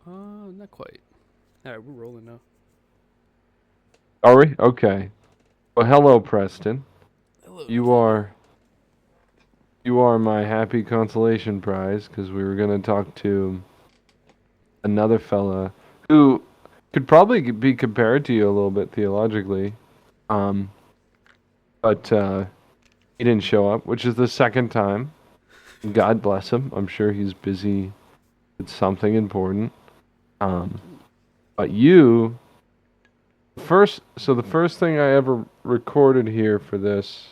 Not quite. All right, we're rolling now. Are we? Okay. Well, hello, Preston. Hello, You Nathaniel. are you are my happy consolation prize because we were gonna talk to another fella who could probably be compared to you a little bit theologically, um, but he didn't show up, which is the second time. God bless him. I'm sure he's busy with something important. Um, but you the first thing I ever recorded here for this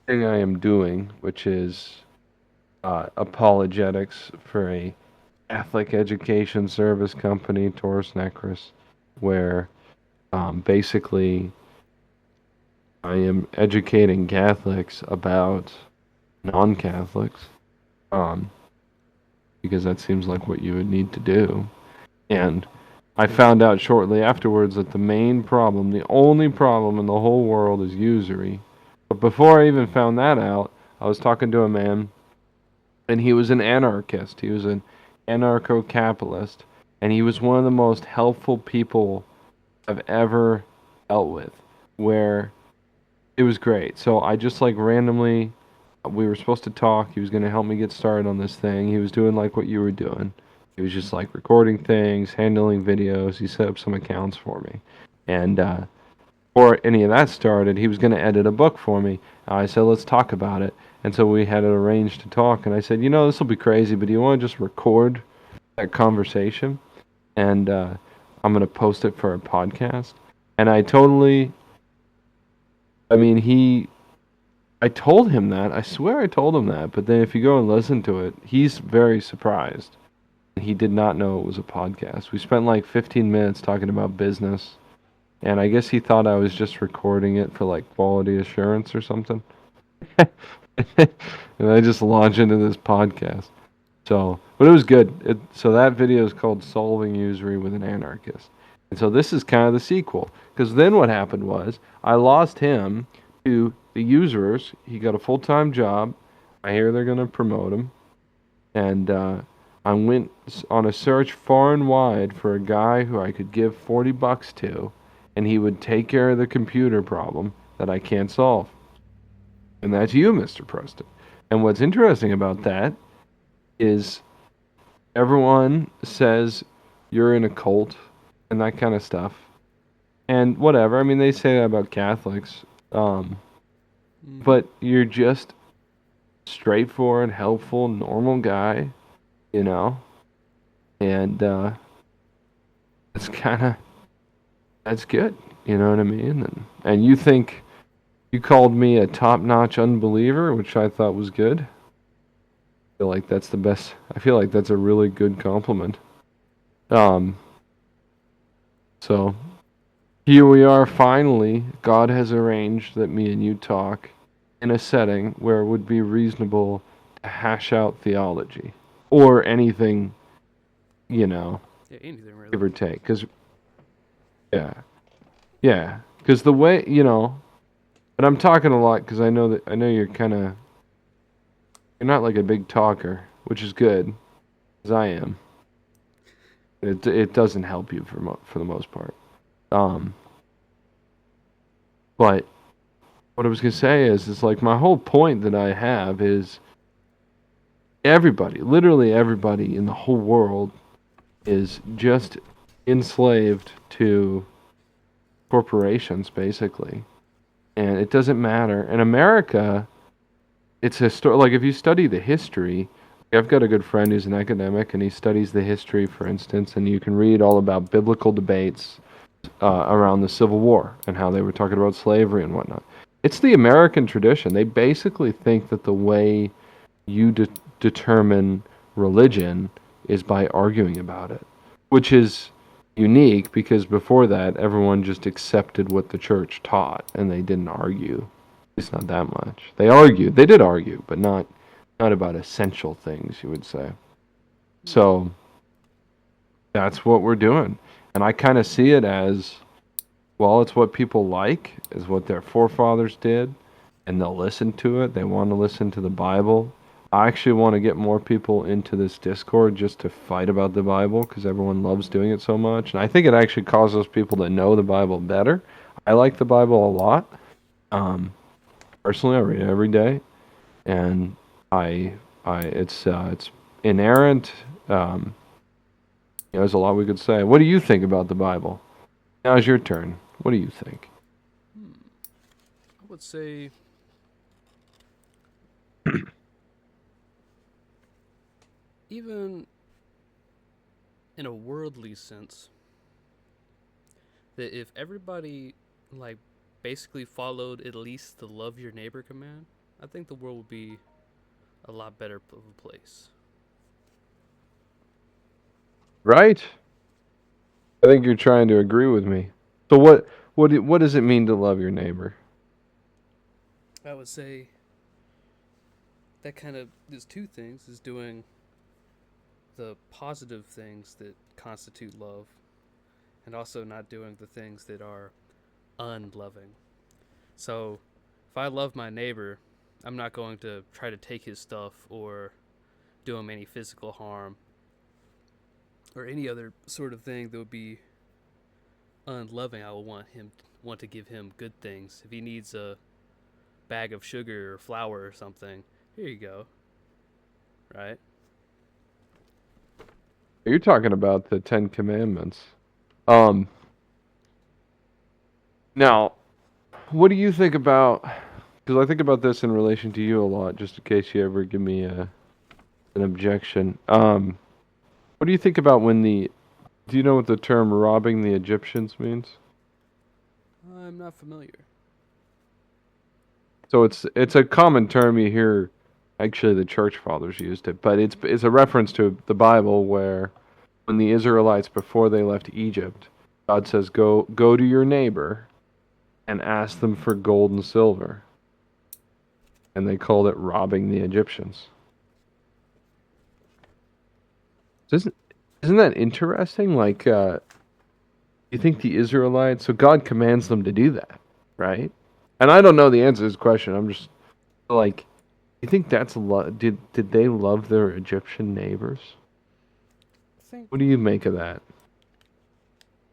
thing I am doing, which is apologetics for a Catholic education service company, Taurus Necris, where basically I am educating Catholics about non-Catholics, um, because that seems like what you would need to do. And I found out shortly afterwards that the main problem, the only problem in the whole world is usury. But before I even found that out, I was talking to a man and he was an anarchist. He was an anarcho-capitalist, and he was one of the most helpful people I've ever dealt with. Where it was great. So I just like randomly, we were supposed to talk. He was going to help me get started on this thing. He was doing like what you were doing. He was just like recording things, handling videos. He set up some accounts for me, and before any of that started, he was going to edit a book for me. I said, let's talk about it. And so we had it arranged to talk. And I said, this will be crazy, but do you want to just record that conversation? And I'm going to post it for a podcast. And I told him that. I swear I told him that. But then if you go and listen to it, he's very surprised. He did not know it was a podcast. We spent like 15 minutes talking about business, and I guess he thought I was just recording it for like quality assurance or something. And I just launched into this podcast. So, but it was good. So that video is called "Solving Usury with an Anarchist," and so this is kind of the sequel. Because then what happened was I lost him to the usurers. He got a full-time job. I hear they're gonna promote him, and I went on a search far and wide for a guy who I could give $40 to, and he would take care of the computer problem that I can't solve. And that's you, Mr. Preston. And what's interesting about that is everyone says you're in a cult and that kind of stuff. And whatever. I mean, they say that about Catholics. Mm-hmm. But you're just straightforward, helpful, normal guy, you know? And it's kind of, that's good. You know what I mean? And you think you called me a top-notch unbeliever, which I thought was good. Feel like that's the best. I feel like that's a really good compliment. Um, so here we are finally. God has arranged that me and you talk in a setting where it would be reasonable to hash out theology or anything, you know, Yeah, anything really. give or take. Because yeah, yeah. Because the way but I'm talking a lot because I know you're not like a big talker, which is good, as I am. It doesn't help you for the most part. Um, but what I was gonna say is like my whole point that I have is everybody, literally everybody in the whole world, is just enslaved to corporations, basically, and it doesn't matter. In America, it's a story. Like if you study the history, I've got a good friend who's an academic, and he studies the history, for instance, and you can read all about biblical debates around the Civil War and how they were talking about slavery and whatnot. It's the American tradition. They basically think that the way you determine religion is by arguing about it, which is unique because before that, everyone just accepted what the church taught and they didn't argue. It's not that much. They argued. They did argue, but not about essential things, you would say. Mm-hmm. So that's what we're doing. And I kind of see it as well, it's what people like, is what their forefathers did, and they'll listen to it. They want to listen to the Bible. I actually want to get more people into this Discord just to fight about the Bible because everyone loves doing it so much. And I think it actually causes people to know the Bible better. I like the Bible a lot. Um, Personally, I read it every day, and I, it's inerrant. Um, there's a lot we could say. What do you think about the Bible? Now's your turn. What do you think? Hmm. I would say even in a worldly sense, that if everybody like basically followed at least the love your neighbor command, I think the world would be a lot better of a place. Right? I think you're trying to agree with me. So what does it mean to love your neighbor? I would say that kind of is two things: is doing the positive things that constitute love, and also not doing the things that are unloving. So, if I love my neighbor, I'm not going to try to take his stuff or do him any physical harm or any other sort of thing that would be unloving. I will want to give him good things. If he needs a bag of sugar or flour or something, here you go, right? You're talking about the Ten Commandments. Um, Now, what do you think about? Because I think about this in relation to you a lot, just in case you ever give me an objection. What do you think about when the? Do you know what the term "robbing the Egyptians" means? I'm not familiar. So it's a common term you hear. Actually, the church fathers used it, but it's a reference to the Bible where when the Israelites before they left Egypt, God says, "Go to your neighbor and ask them for gold and silver," and they called it robbing the Egyptians. So isn't that interesting? Like, you think the Israelites? So God commands them to do that, right? And I don't know the answer to this question. I'm just like, you think that's did they love their Egyptian neighbors? I think, What do you make of that?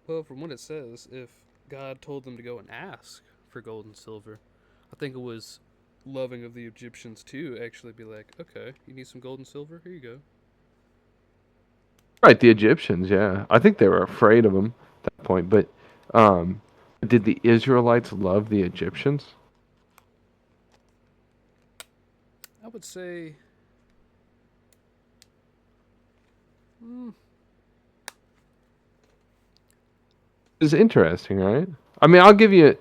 well, from what it says, if God told them to go and ask for gold and silver, I think it was loving of the Egyptians too. Actually, be like, okay, you need some gold and silver? Here you go. Right, the Egyptians. Yeah, I think they were afraid of them at that point. But um, did the Israelites love the Egyptians? I would say, mm, It's interesting, right? I mean, I'll give you.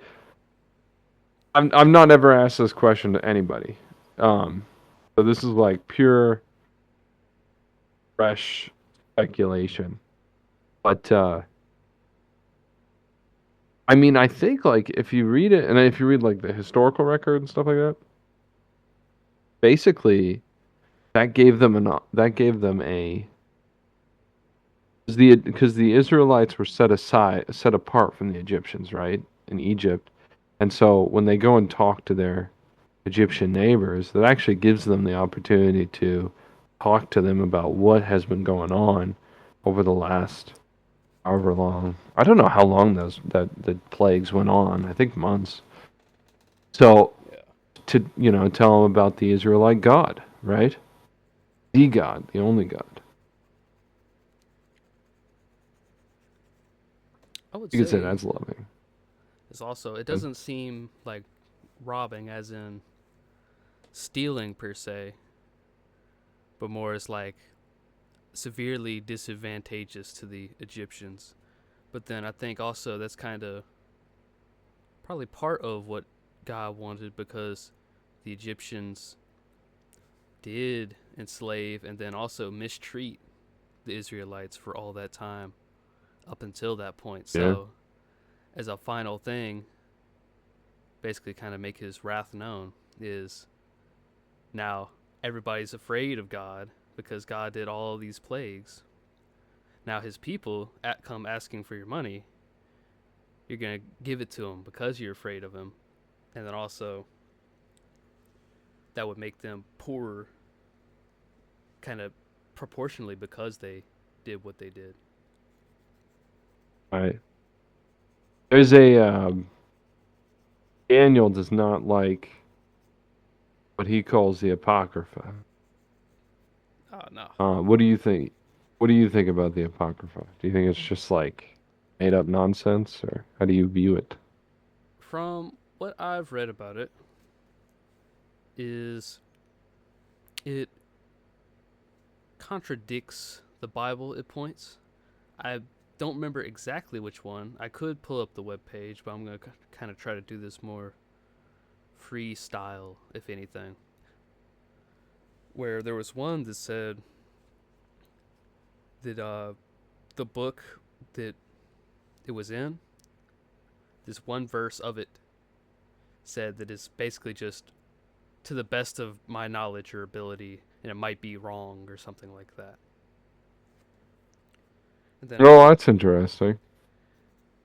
I'm not ever asked this question to anybody. Um, so this is like pure, fresh speculation. But I mean, I think like if you read it, and if you read like the historical record and stuff like that, basically that gave them a because the Israelites were set apart from the Egyptians, right, in Egypt, and so when they go and talk to their Egyptian neighbors, that actually gives them the opportunity to talk to them about what has been going on over the last however long. I don't know how long those that the plagues went on. I think months. So yeah, to tell them about the Israelite God, right? The God, the only God. I would You could say say that's loving. is also it And doesn't seem like robbing as in stealing per se, but more as like severely disadvantageous to the Egyptians. But then I think also that's kind of probably part of what God wanted because the Egyptians did enslave and then also mistreat the Israelites for all that time up until that point. yeah, So, as a final thing, basically kind of make his wrath known is now everybody's afraid of God because God did all of these plagues. Now his people come asking for your money. You're going to give it to him because you're afraid of him. And then also that would make them poorer kind of proportionally because they did what they did. Right. There's a Daniel does not like what he calls the Apocrypha. Oh no. What do you think? What do you think about the Apocrypha? Do you think it's just like made up nonsense, or how do you view it? From what I've read about it, is it contradicts the Bible at points. I don't remember exactly which one. I could pull up the web page, but I'm going to kind of try to do this more freestyle, if anything. Where there was one that said that the book that it was in, this one verse of it said that it's basically just to the best of my knowledge or ability, and it might be wrong or something like that. And then, Oh, that's interesting.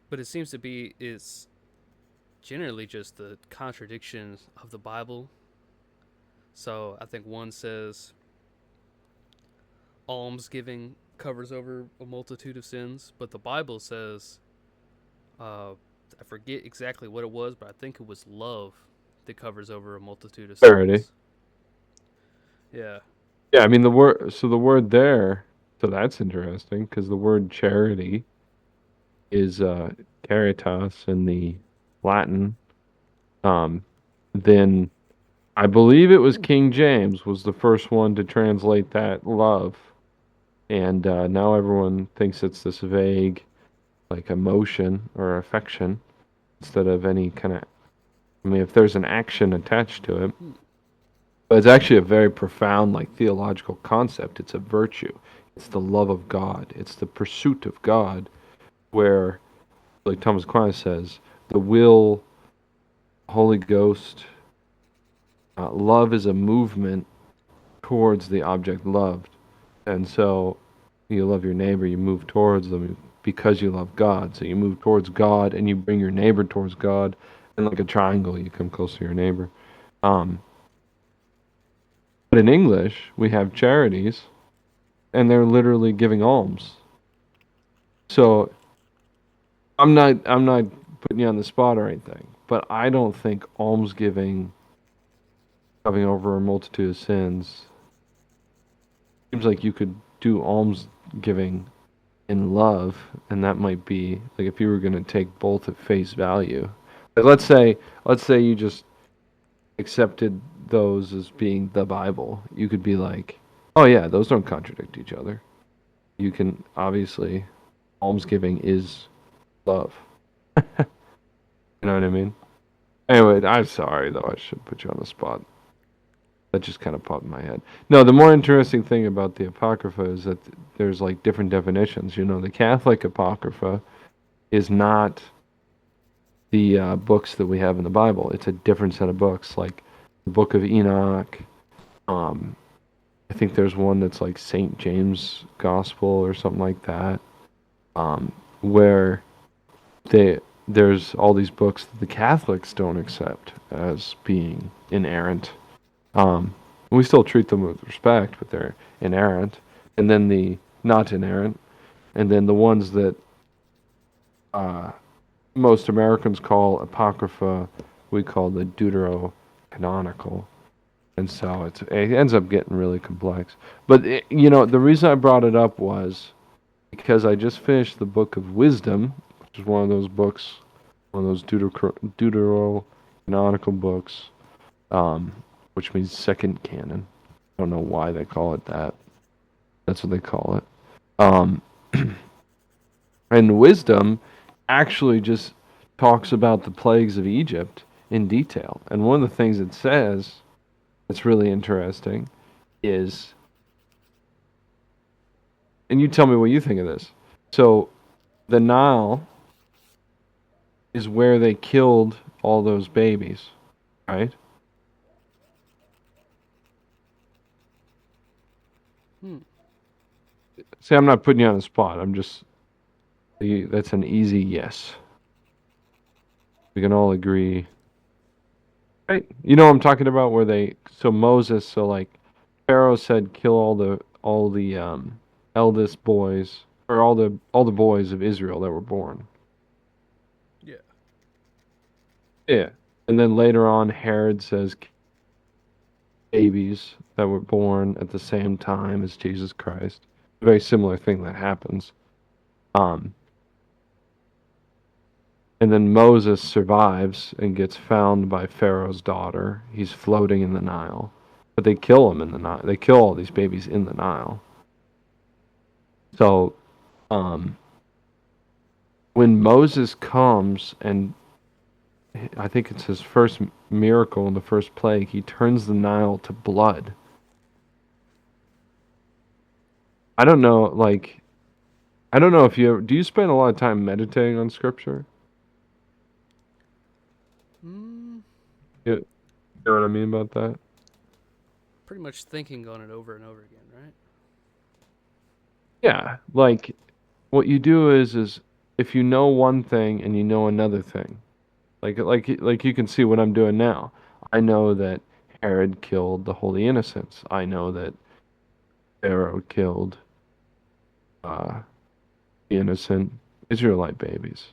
but it seems to be it's generally just the contradictions of the Bible. So I think one says almsgiving covers over a multitude of sins, but the Bible says, I forget exactly what it was, but I think it was love that covers over a multitude of Charity. sins. Yeah. Yeah, I mean the word. So the word there. So that's interesting because the word charity is caritas in the Latin. Um, then I believe it was King James was the first one to translate that love, and now everyone thinks it's this vague like emotion or affection instead of any kind of. I mean, if there's an action attached to it, Hmm. but it's actually a very profound like theological concept. It's a virtue. It's the love of God. It's the pursuit of God, where like Thomas Aquinas says, the will, Holy Ghost, love is a movement towards the object loved. And so you love your neighbor, you move towards them because you love God. So you move towards God and you bring your neighbor towards God. And like a triangle, you come close to your neighbor. Um, but in English, we have charities and they're literally giving alms. So I'm not putting you on the spot or anything, but I don't think almsgiving covering over a multitude of sins seems like you could do almsgiving in love, and that might be like if you were going to take both at face value. Like let's say you just accepted those as being the Bible. You could be like, oh yeah, those don't contradict each other. You can obviously almsgiving is love. You know what I mean? Anyway, I'm sorry though. I should put you on the spot. That just kind of popped in my head. No, the more interesting thing about the Apocrypha is that there's like different definitions. You know, the Catholic Apocrypha is not the books that we have in the Bible. It's a different set of books, like the Book of Enoch. Um, I think there's one that's like Saint James Gospel or something like that, where there's all these books that the Catholics don't accept as being inerrant. We still treat them with respect, but they're inerrant. And then the not inerrant, and then the ones that uh, most Americans call apocrypha, we call the deuterocanonical, and so it ends up getting really complex. But the reason I brought it up was because I just finished the Book of Wisdom, which is one of those books, one of those deuterocanonical books, um, which means second canon. I don't know why they call it that. That's what they call it. Um, and wisdom actually just talks about the plagues of Egypt in detail. And one of the things it says that's really interesting is, and you tell me what you think of this. So the Nile is where they killed all those babies, right? Hmm. See, I'm not putting you on the spot. That's an easy yes. We can all agree. Right? You know what I'm talking about where so Moses, so like Pharaoh said kill all the all the eldest boys, or all the boys of Israel that were born. Yeah. Yeah. And then later on, Herod says babies that were born at the same time as Jesus Christ. A very similar thing that happens. Um, and then Moses survives and gets found by Pharaoh's daughter. He's floating in the Nile, but they kill him in the Nile. They kill all these babies in the Nile. So, um, when Moses comes and I think it's his first miracle in the first plague, he turns the Nile to blood. I don't know, like, I don't know if you ever, do you spend a lot of time meditating on scripture? Mm, You know what I mean about that? pretty much thinking on it over and over again, right? Yeah, like what you do is if you know one thing and you know another thing, like you can see what I'm doing now. I know that Herod killed the holy innocents. I know that Pharaoh killed uh, the innocent Israelite babies,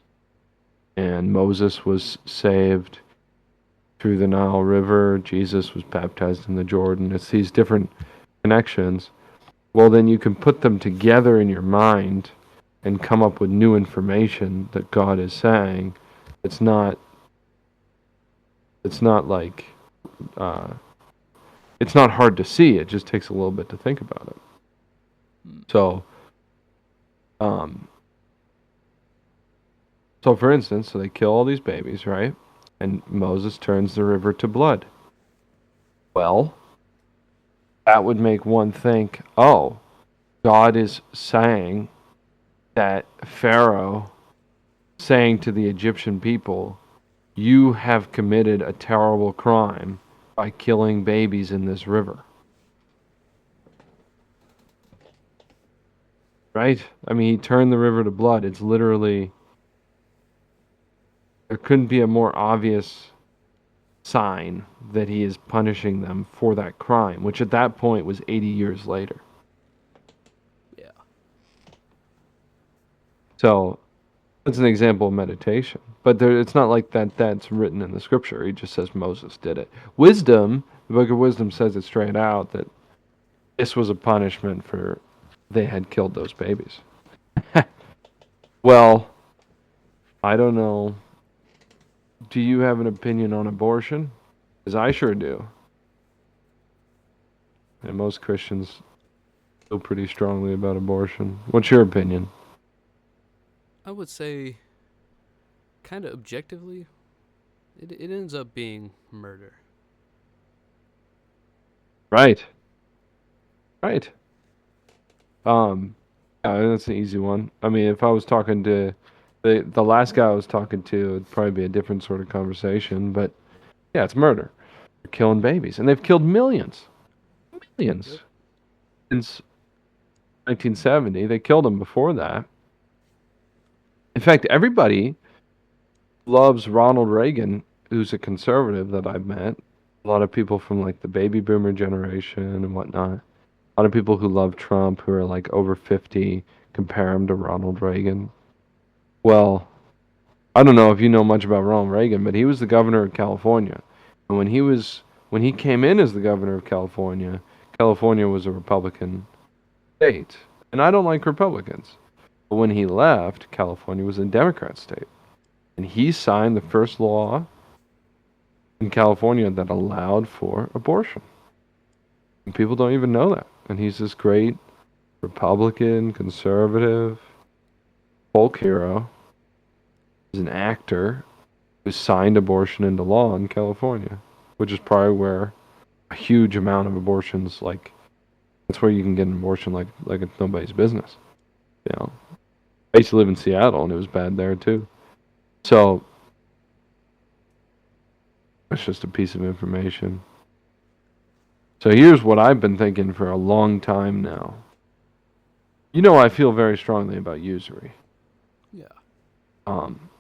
and Moses was saved through the Nile River. Jesus was baptized in the Jordan. It's these different connections. Well, then you can put them together in your mind and come up with new information that God is saying. It's not. It's not like. Uh, it's not hard to see. It just takes a little bit to think about it. Hmm. So, um, so for instance, so they kill all these babies, right? And Moses turns the river to blood. Well, that would make one think, oh, God is saying that Pharaoh saying to the Egyptian people, you have committed a terrible crime by killing babies in this river. Right? I mean, he turned the river to blood. It's literally, there couldn't be a more obvious sign that he is punishing them for that crime, which at that point was 80 years later. Yeah. So that's an example of meditation. But it's not like that's written in the scripture. He just says Moses did it. Wisdom, the book of wisdom says it straight out that this was a punishment for they had killed those babies. Well, I don't know. Do you have an opinion on abortion? Because I sure do. And most Christians feel pretty strongly about abortion. What's your opinion? I would say, kind of objectively, it ends up being murder. Right. Right. Um, yeah, that's an easy one. I mean, if I was talking to the last guy I was talking to, it'd probably be a different sort of conversation. But yeah, it's murder. They're killing babies, and they've killed millions, millions Yep. since 1970. They killed them before that. In fact, everybody loves Ronald Reagan, who's a conservative that I've met. A lot of people from like the baby boomer generation and whatnot. A lot of people who love Trump, who are like over 50, compare him to Ronald Reagan. Well, I don't know if you know much about Ronald Reagan, but he was the governor of California. And when he came in as the governor of California, California was a Republican state. And I don't like Republicans. But when he left, California was a Democrat state. And he signed the first law in California that allowed for abortion. And people don't even know that. And he's this great Republican, conservative, folk hero. He's an actor who signed abortion into law in California, which is probably where a huge amount of abortions, like, that's where you can get an abortion like it's nobody's business. You know, I used to live in Seattle, and it was bad there too. So that's just a piece of information. So here's what I've been thinking for a long time now. You know, I feel very strongly about usury. Yeah. Um,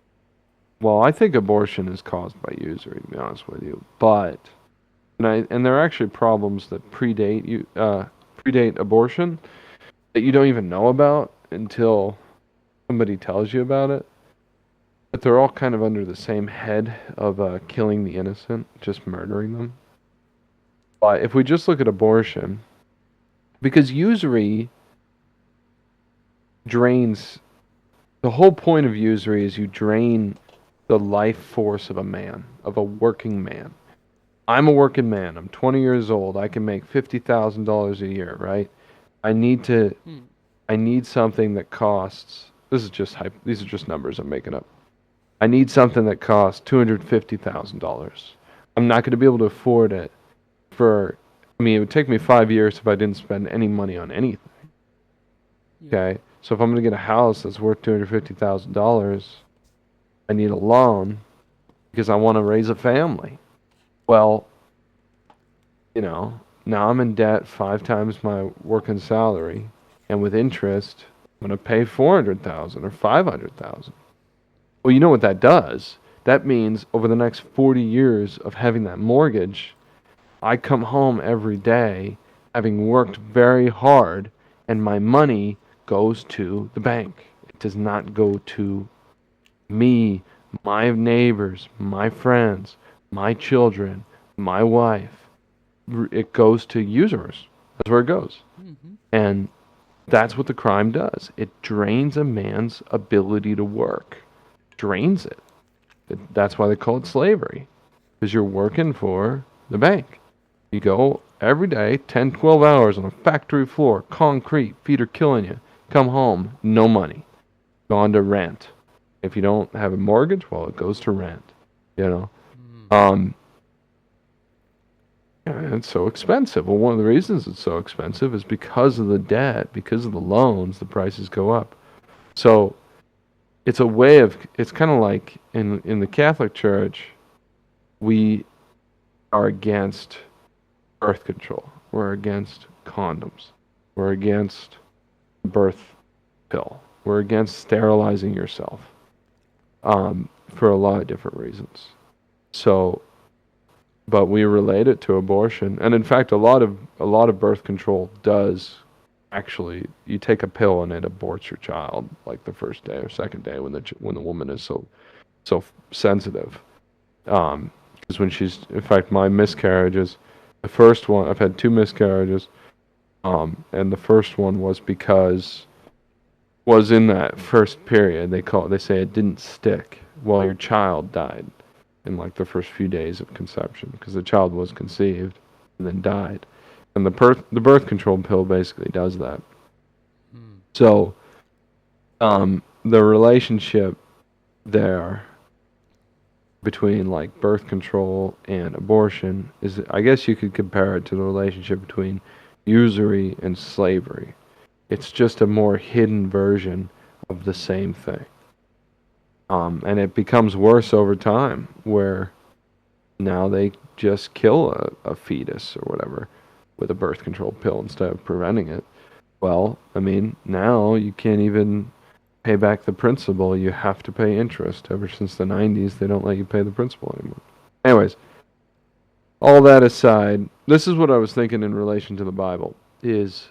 well, I think abortion is caused by usury, to be honest with you. But and there are actually problems that predate you. predate abortion that you don't even know about until somebody tells you about it. But they're all kind of under the same head of killing the innocent, just murdering them. But if we just look at abortion, because usury drains, the whole point of usury is you drain the life force of a man, of a working man. I'm a working man. I'm 20 years old. I can make $50,000 a year, right? I need to. Hmm. I need something that costs. This is just these are just numbers I'm making up. I need something that costs $250,000. I'm not going to be able to afford it for. I mean, it would take me 5 years if I didn't spend any money on anything. Yeah. Okay, so if I'm going to get a house that's worth $250,000, I need a loan because I want to raise a family. Well, now I'm in debt 5 times my working salary, and with interest, I'm going to pay 400,000 or 500,000. Well, you know what that does? That means over the next 40 years of having that mortgage, I come home every day having worked very hard, and my money goes to the bank. It does not go to me, my neighbors, my friends, my children, my wife. It goes to users. That's where it goes. Mm-hmm. And that's what the crime does. It drains a man's ability to work. Drains it. That's why they call it slavery. Because you're working for the bank. You go every day, 10, 12 hours on a factory floor, concrete, feet are killing you. Come home, no money. Gone to rent. If you don't have a mortgage, well, it goes to rent. You know? Mm. Um, Yeah, it's so expensive. Well, one of the reasons it's so expensive is because of the debt, because of the loans, the prices go up. So it's a way of, it's kind of like in the Catholic Church, we are against birth control. We're against condoms. We're against birth pill. We're against sterilizing yourself for a lot of different reasons. So but we relate it to abortion. And in fact, a lot of birth control does actually. You take a pill and it aborts your child like the first day or second day when the woman is so sensitive. Because when she's, in fact, my miscarriages, the first one, I've had two miscarriages, and the first one was in that first period. They say it didn't stick while your child died in like the first few days of conception because the child was conceived and then died. And the birth control pill basically does that. Mm. So the relationship there between like birth control and abortion is, I guess you could compare it to the relationship between usury and slavery. It's just a more hidden version of the same thing. And it becomes worse over time where now they just kill a fetus or whatever with a birth control pill instead of preventing it. Well, I mean, now you can't even pay back the principal. You have to pay interest. Ever since the 90s, they don't let you pay the principal anymore. Anyways, all that aside, this is what I was thinking in relation to the Bible is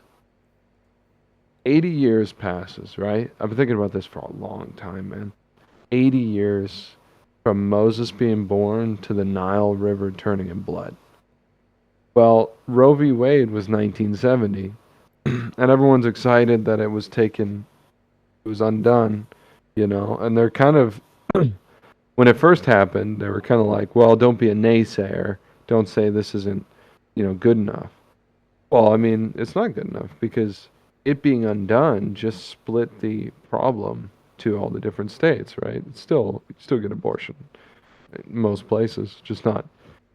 80 years passes, right? I've been thinking about this for a long time, man. 80 years from Moses being born to the Nile River turning in blood. Well, Roe v. Wade was 1970, and everyone's excited that it was undone, and they're kind of, when it first happened, they were kind of like, well, don't be a naysayer. Don't say this isn't, good enough. Well, I mean, it's not good enough because it being undone just split the problem to all the different states, right? You still get abortion in most places, just not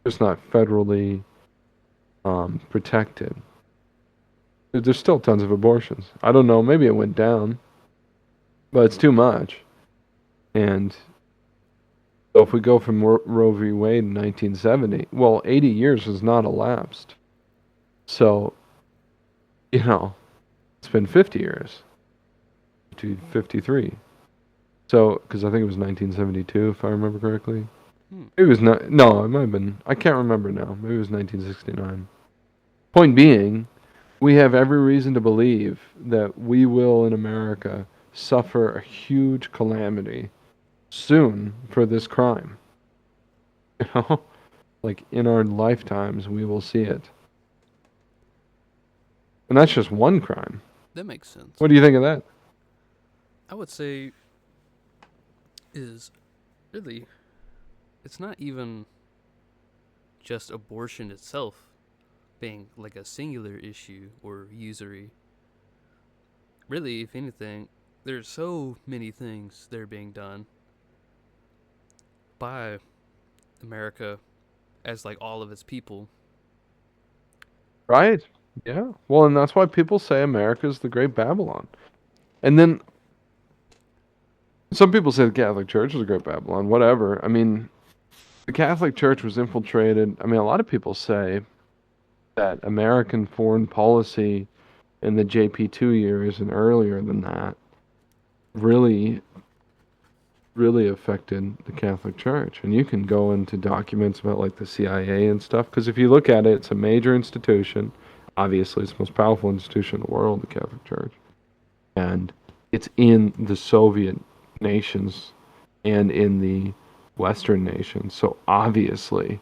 federally protected. There's still tons of abortions. I don't know, maybe it went down, but it's too much. And so if we go from Roe v. Wade in 1970, well, 80 years has not elapsed. So, it's been 50 years to 53. So, because I think it was 1972, if I remember correctly. Hmm. It was not. No, it might have been. I can't remember now. Maybe it was 1969. Point being, we have every reason to believe that we will in America suffer a huge calamity soon for this crime. You know, like in our lifetimes, we will see it. And that's just one crime. That makes sense. What do you think of that? I would say is really it's not even just abortion itself being like a singular issue or usury. Really, if anything, there's so many things that are being done by America as like all of its people. Right? Yeah. Well, and that's why people say America is the Great Babylon. And then some people say the Catholic Church is the Great Babylon. Whatever. I mean, the Catholic Church was infiltrated. I mean, a lot of people say that American foreign policy in the JP2 years and earlier than that really, really affected the Catholic Church. And you can go into documents about like the CIA and stuff, because if you look at it, it's a major institution. Obviously, it's the most powerful institution in the world, the Catholic Church. And it's in the Soviet nations and in the Western nations. So obviously,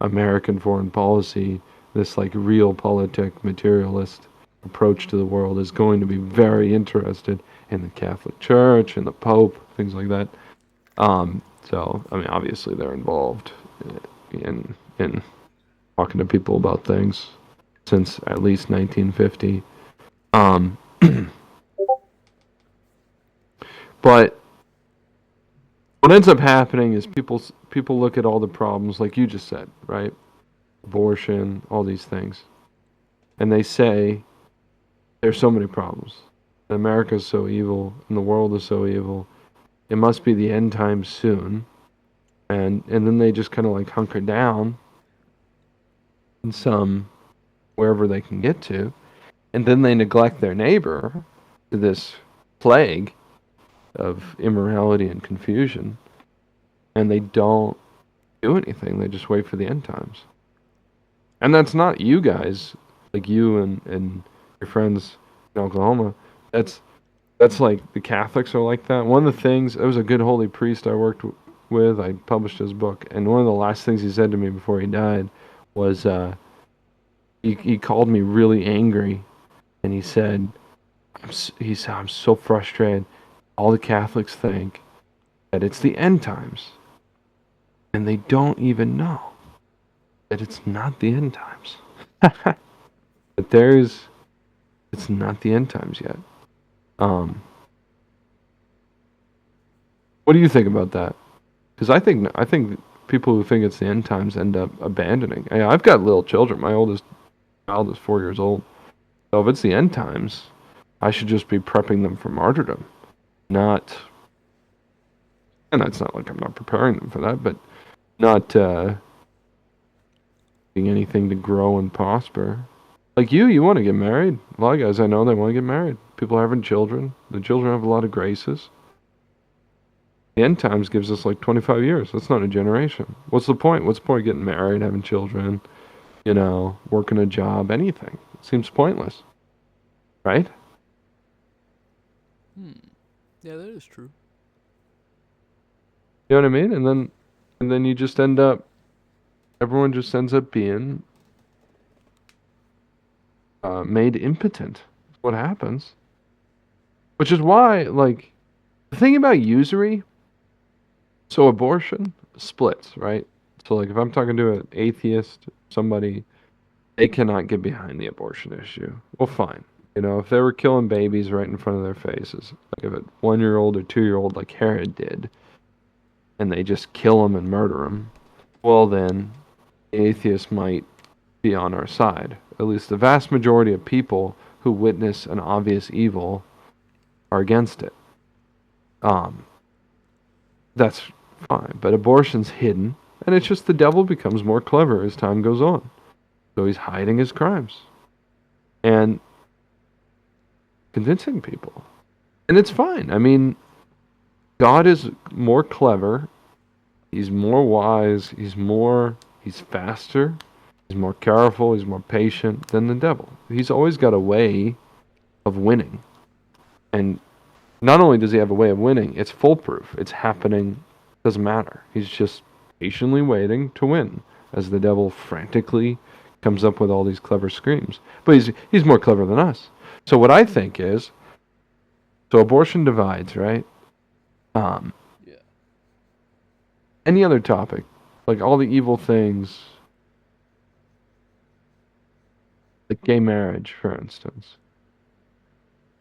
American foreign policy, this like realpolitik materialist approach to the world, is going to be very interested in the Catholic Church and the Pope, things like that. So I mean, obviously they're involved in talking to people about things since at least 1950. Um, but what ends up happening is people look at all the problems, like you just said, right? Abortion, all these things, and they say there's so many problems. America's so evil, and the world is so evil. It must be the end times soon, and then they just kind of like hunker down in some wherever they can get to, and then they neglect their neighbor to this plague of immorality and confusion, and they don't do anything. They just wait for the end times. And that's not you guys, like you and your friends in Oklahoma. That's like the Catholics are like that. One of the things, there was a good holy priest I worked with. I published his book, and one of the last things he said to me before he died was he called me really angry, and he said, I'm so frustrated. All the Catholics think that it's the end times, and they don't even know that it's not the end times. But it's not the end times yet. Um, what do you think about that? Because I think people who think it's the end times end up abandoning. I've got little children. My oldest child is 4 years old. So if it's the end times, I should just be prepping them for martyrdom, not. And that's not like I'm not preparing them for that, but not doing anything to grow and prosper. Like you want to get married. A lot of guys I know, they want to get married. People having children. The children have a lot of graces. The end times gives us like 25 years. That's not a generation. What's the point? What's the point of getting married, having children, working a job, anything? It seems pointless, right? Hmm. Yeah, that is true. You know what I mean? And then you just end up, everyone just ends up being made impotent. That's what happens. Which is why, like, the thing about usury, so abortion splits, right? So, like, if I'm talking to an atheist, somebody, they cannot get behind the abortion issue. Well, fine. If they were killing babies right in front of their faces, like if a 1-year-old or 2-year-old, like Herod did, and they just kill them and murder them, well, then the atheists might be on our side. At least the vast majority of people who witness an obvious evil are against it. Um, that's fine. But abortion's hidden, and it's just the devil becomes more clever as time goes on. So he's hiding his crimes and convincing people. And it's fine. I mean, God is more clever. He's more wise. He's faster. He's more careful, he's more patient than the devil. He's always got a way of winning. And not only does he have a way of winning, it's foolproof. It's happening, doesn't matter. He's just patiently waiting to win as the devil frantically comes up with all these clever schemes. But he's more clever than us. So what I think is, so abortion divides, right? Um, Yeah. any other topic, like all the evil things, like gay marriage, for instance,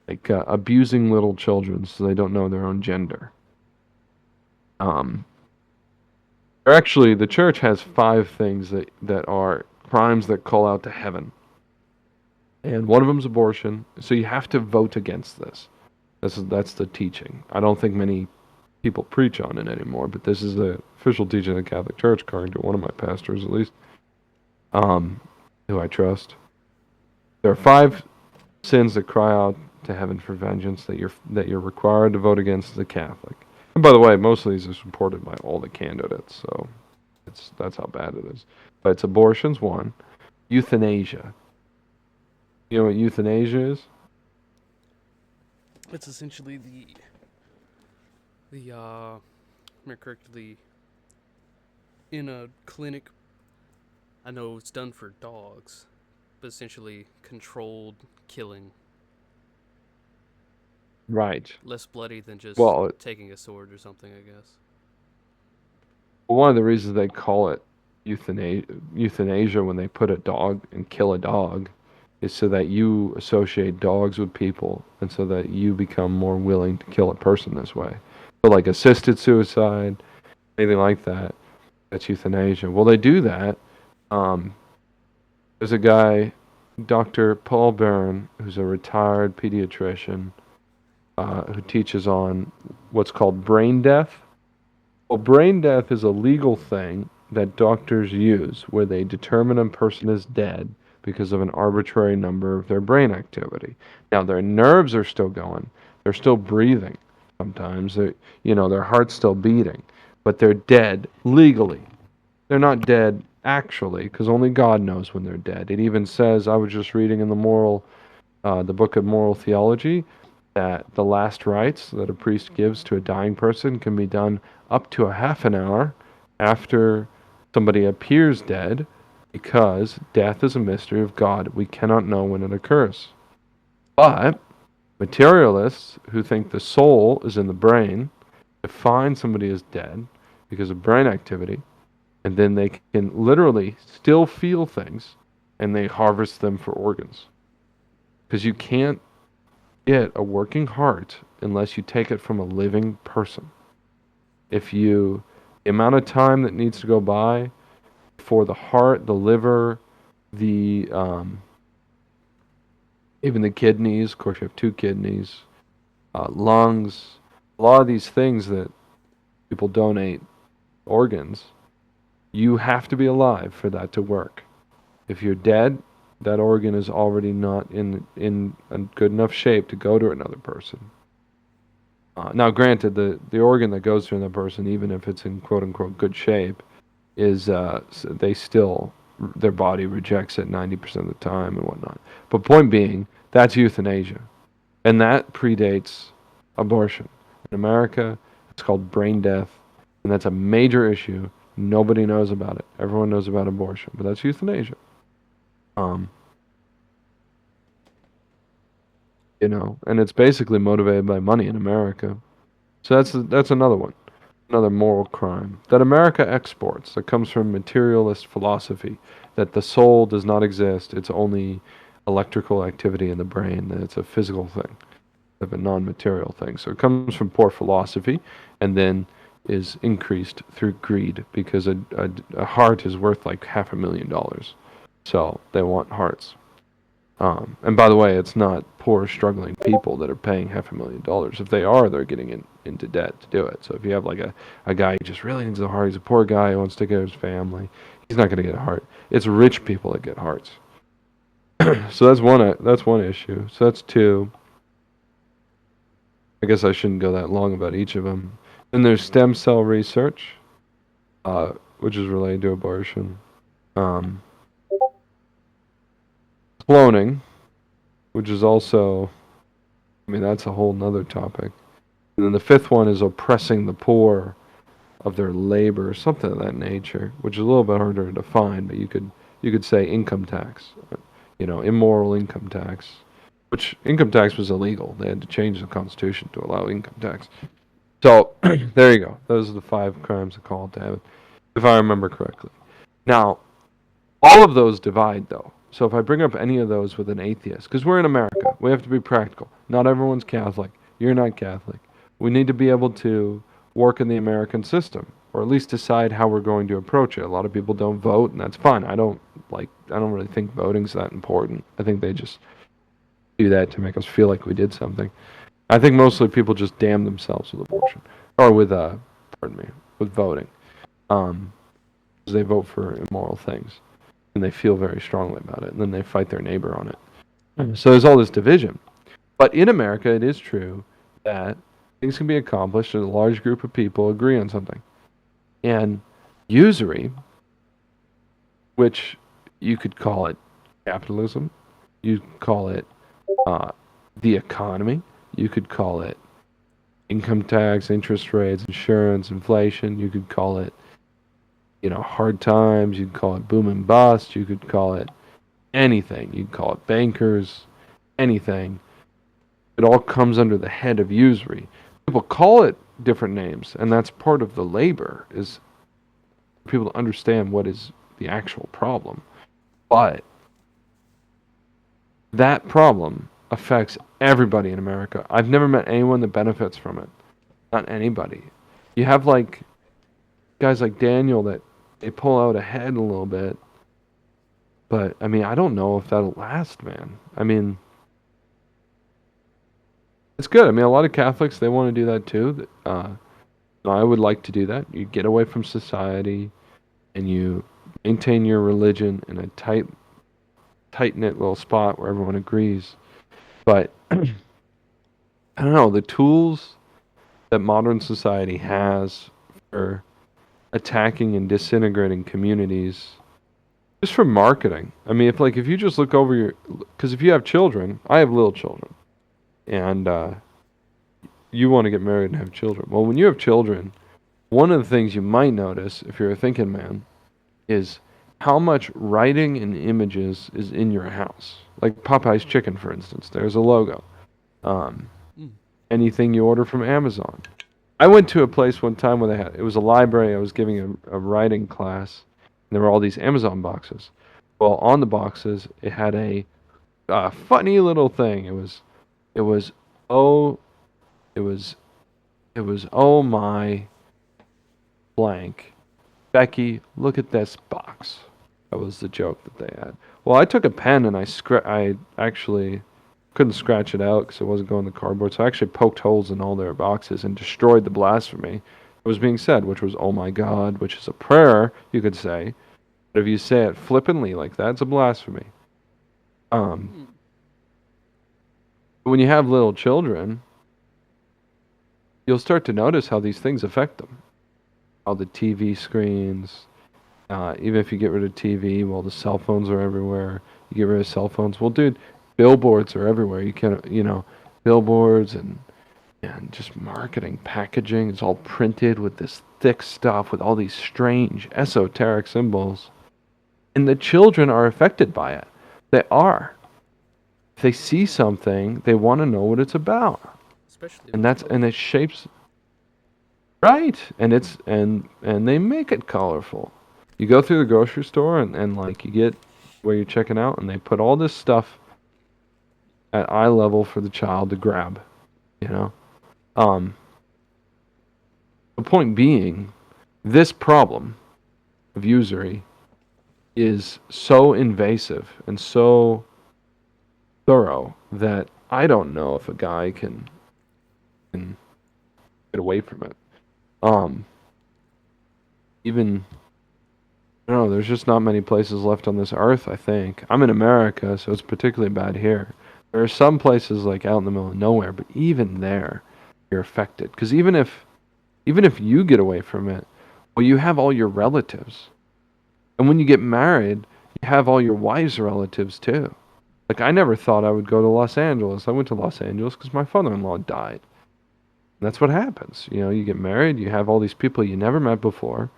like abusing little children so they don't know their own gender. Um, Actually, the church has 5 things that are crimes that call out to heaven. And one of them is abortion. So you have to vote against this. That's the teaching. I don't think many people preach on it anymore, but this is the official teaching of the Catholic Church, according to one of my pastors at least, um, who I trust. There are 5 sins that cry out to heaven for vengeance that you're required to vote against as a Catholic. And by the way, most of these are supported by all the candidates, so that's how bad it is. But it's abortion's one, euthanasia. You know what euthanasia is? It's essentially remember correctly, in a clinic. I know it's done for dogs, but essentially controlled killing, Right. less bloody than just Well, taking a sword or something, I guess. one of the reasons they call it euthanasia when they put a dog and kill a dog is so that you associate dogs with people and so that you become more willing to kill a person this way. But like assisted suicide, anything like that, that's euthanasia. Well, they do that. Um, there's a guy, Dr. Paul Barron, who's a retired pediatrician who teaches on what's called brain death. Well, brain death is a legal thing that doctors use where they determine a person is dead because of an arbitrary number of their brain activity. Now, their nerves are still going, they're still breathing sometimes, their heart's still beating, but they're dead legally. They're not dead actually because only God knows when they're dead. It even says, I was just reading in the book of moral theology, that the last rites that a priest gives to a dying person can be done up to a half an hour after somebody appears dead, because death is a mystery of God. We cannot know when it occurs. But materialists who think the soul is in the brain define somebody as dead because of brain activity, and then they can literally still feel things and they harvest them for organs. Because you can't get a working heart unless you take it from a living person. The amount of time that needs to go by for the heart, the liver, the even the kidneys, of course you have 2 kidneys, lungs, a lot of these things that people donate organs, you have to be alive for that to work. If you're dead, that organ is already not in a good enough shape to go to another person. Now, granted, the organ that goes to another person, even if it's in quote unquote good shape, is they still their body rejects it 90% of the time and whatnot. But point being, that's euthanasia, and that predates abortion. In America, it's called brain death, and that's a major issue. Nobody knows about it. Everyone knows about abortion, but that's euthanasia. Um, and it's basically motivated by money in America. So that's another one, another moral crime that America exports that comes from materialist philosophy that the soul does not exist. It's only electrical activity in the brain, that it's a physical thing, of a non-material thing. So it comes from poor philosophy and then is increased through greed because a heart is worth like $500,000. So they want hearts. And by the way, it's not poor, struggling people that are paying $500,000. If they are, they're getting into debt to do it. So if you have like a guy who just really needs a heart, he's a poor guy who wants to take care of his family, he's not going to get a heart. It's rich people that get hearts. So that's one issue. So that's 2. I guess I shouldn't go that long about each of them. Then there's stem cell research, which is related to abortion. Um, cloning, which is also, I mean, that's a whole nother topic. And then the fifth one is oppressing the poor of their labor, something of that nature, which is a little bit harder to define, but you could say income tax, immoral income tax, which income tax was illegal. They had to change the constitution to allow income tax. So there you go. Those are the five crimes of call to heaven, if I remember correctly. Now, all of those divide, though. So if I bring up any of those with an atheist, because we're in America, we have to be practical. Not everyone's Catholic. You're not Catholic. We need to be able to work in the American system, or at least decide how we're going to approach it. A lot of people don't vote, and that's fine. I don't really think voting's that important. I think they just do that to make us feel like we did something. I think mostly people just damn themselves with abortion, or with pardon me, with voting, because they vote for immoral things, and they feel very strongly about it, and then they fight their neighbor on it. So there's all this division. But in America, it is true that things can be accomplished if a large group of people agree on something. And usury, which you could call it capitalism, you could call it uh, the economy, you could call it income tax, interest rates, insurance, inflation, you could call it, hard times, you could call it boom and bust, you could call it anything, you could call it bankers, anything. It all comes under the head of usury. People call it different names, and that's part of the labor, is for people to understand what is the actual problem. But that problem affects everybody in America. I've never met anyone that benefits from it. Not anybody. You have guys like Daniel that they pull out ahead a little bit. But I mean, I don't know if that'll last, man. I mean, it's good. I mean, a lot of Catholics, they want to do that too. I would like to do that. You get away from society and you maintain your religion in a tight knit little spot where everyone agrees. But I don't know, the tools that modern society has for attacking and disintegrating communities, just for marketing. I mean, if you just look over because if you have children, I have little children, and you want to get married and have children. Well, when you have children, one of the things you might notice, if you're a thinking man, is how much writing and images is in your house. Like Popeye's Chicken, for instance. There's a logo. Um, Mm. Anything you order from Amazon. I went to a place one time where it was a library. I was giving a writing class, and there were all these Amazon boxes. Well, on the boxes, it had a funny little thing. It was, oh, it was, it was, oh my blank. Becky, look at this box. That was the joke that they had. Well, I took a pen and I actually couldn't scratch it out because it wasn't going in the cardboard. So I actually poked holes in all their boxes and destroyed the blasphemy that was being said, which was, oh my God, which is a prayer, you could say. But if you say it flippantly like that, it's a blasphemy. Mm. When you have little children, you'll start to notice how these things affect them. How the TV screens, even if you get rid of TV, well, the cell phones are everywhere. You get rid of cell phones. Well, dude, billboards are everywhere. You can't, billboards and just marketing, packaging. It's all printed with this thick stuff with all these strange esoteric symbols. And the children are affected by it. They are. If they see something, they want to know what it's about. Especially if And it's and it shapes right. And and they make it colorful. You go through the grocery store and like you get where you're checking out and they put all this stuff at eye level for the child to grab, you know? Um, the point being, this problem of usury is so invasive and so thorough that I don't know if a guy can get away from it. Um, Even, I don't know, there's just not many places left on this earth, I think. I'm in America, so it's particularly bad here. There are some places like out in the middle of nowhere, but even there, you're affected. Because even if you get away from it, well, you have all your relatives. And when you get married, you have all your wife's relatives too. Like, I never thought I would go to Los Angeles. I went to Los Angeles because my father-in-law died. And that's what happens. You know, you get married, you have all these people you never met before.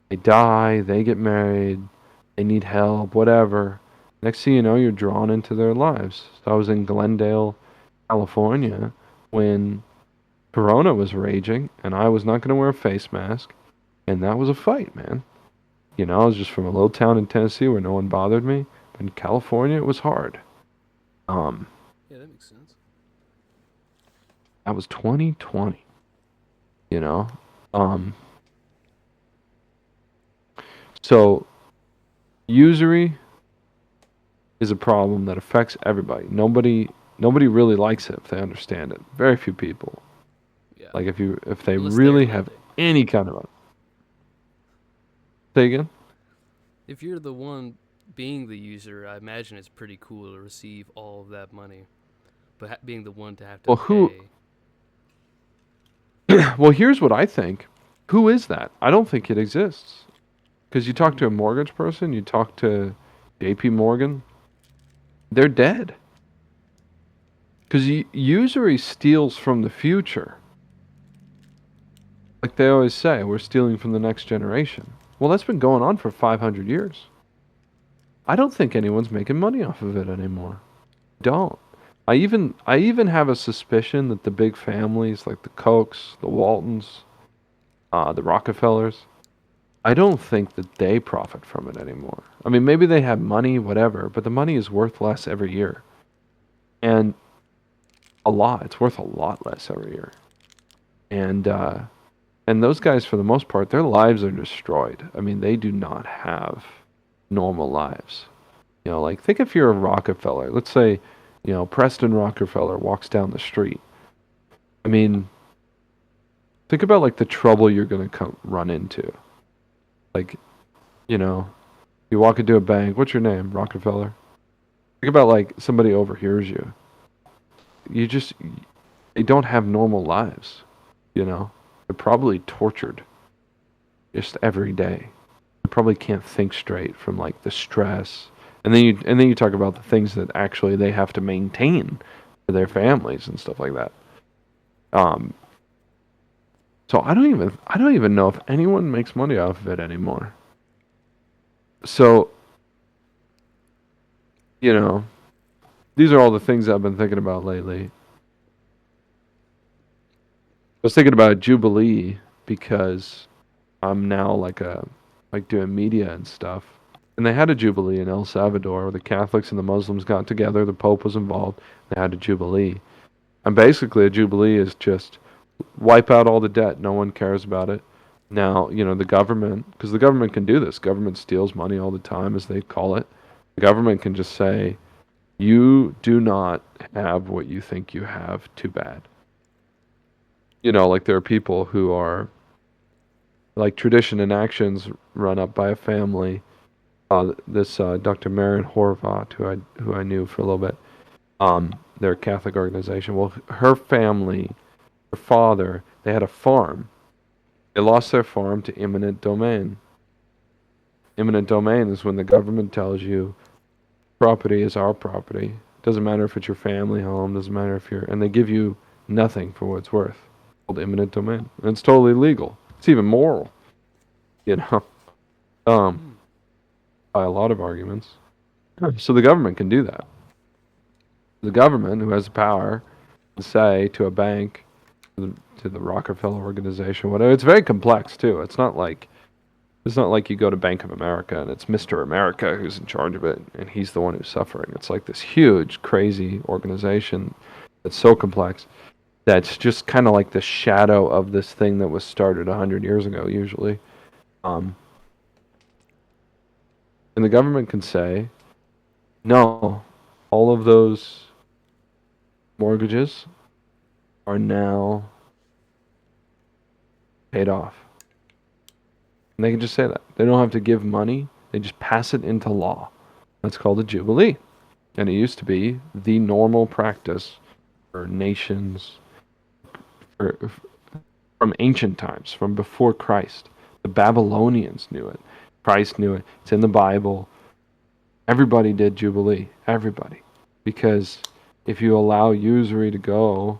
They die, they get married, they need help, whatever. Next thing you know, you're drawn into their lives. So I was in Glendale, California, when Corona was raging, and I was not going to wear a face mask, and that was a fight, man. You know, I was just from a little town in Tennessee where no one bothered me. But in California, it was hard. Um, Yeah, that makes sense. that was 2020. You know, um, so usury is a problem that affects everybody. Nobody really likes it if they understand it. Very few people. Yeah, Like if they unless they're really have living. any kind of a say again. If you're the one being the user, I imagine it's pretty cool to receive all of that money, but being the one to have to Well, who? pay. Well, here's what I think. Who is that? I don't think it exists. Because you talk to a Hmm. mortgage person, you talk to J.P. Morgan, they're dead. Because usury steals from the future. Like they always say, we're stealing from the next generation. Well, that's been going on for 500 years. I don't think anyone's making money off of it anymore. Don't. I even have a suspicion that the big families like the Kochs, the Waltons, the Rockefellers, I don't think that they profit from it anymore. I mean, maybe they have money, whatever, but the money is worth less every year. And a lot. It's worth a lot less every year. And and those guys, for the most part, their lives are destroyed. I mean, they do not have normal lives. You know, like think if you're a Rockefeller. Let's say, you know, Preston Rockefeller walks down the street. I mean, think about like the trouble you're gonna come run into. Like, you know, you walk into a bank. What's your name, Rockefeller? Think about like somebody overhears you. You just they don't have normal lives. You know, they're probably tortured just every day. They probably can't think straight from like the stress. And then you talk about the things that actually they have to maintain for their families and stuff like that. Um, so I don't even know if anyone makes money off of it anymore. So, you know, these are all the things I've been thinking about lately. I was thinking about Jubilee because I'm now like doing media and stuff. And they had a Jubilee in El Salvador where the Catholics and the Muslims got together, the Pope was involved, they had a Jubilee. And basically a Jubilee is just wipe out all the debt, no one cares about it. Now, you know, the government, because the government can do this, government steals money all the time as they call it. The government can just say, you do not have what you think you have, too bad. You know, like there are people who are like tradition and actions run up by a family. This Dr. Marion Horvath, who I knew for a little bit, they're a Catholic organization. Well, her family, her father, they had a farm. They lost their farm to eminent domain. Eminent domain is when the government tells you property is our property. Doesn't matter if it's your family home. Doesn't matter if you're, and they give you nothing for what it's worth. It's called eminent domain. And it's totally legal. It's even moral. You know, um, Hmm. by a lot of arguments. So the government can do that. The government, who has the power to say to a bank, to the Rockefeller organization, whatever. It's very complex too. It's not like you go to Bank of America and it's Mr. America who's in charge of it and he's the one who's suffering. It's like this huge, crazy organization that's so complex that's just kind of like the shadow of this thing that was started 100 years ago, usually. Um, and the government can say, no, all of those mortgages are now paid off. And they can just say that. They don't have to give money, they just pass it into law. That's called a jubilee. And it used to be the normal practice for nations for, from ancient times, from before Christ. The Babylonians knew it. Christ knew it. It's in the Bible. Everybody did jubilee. Everybody. because if you allow usury to go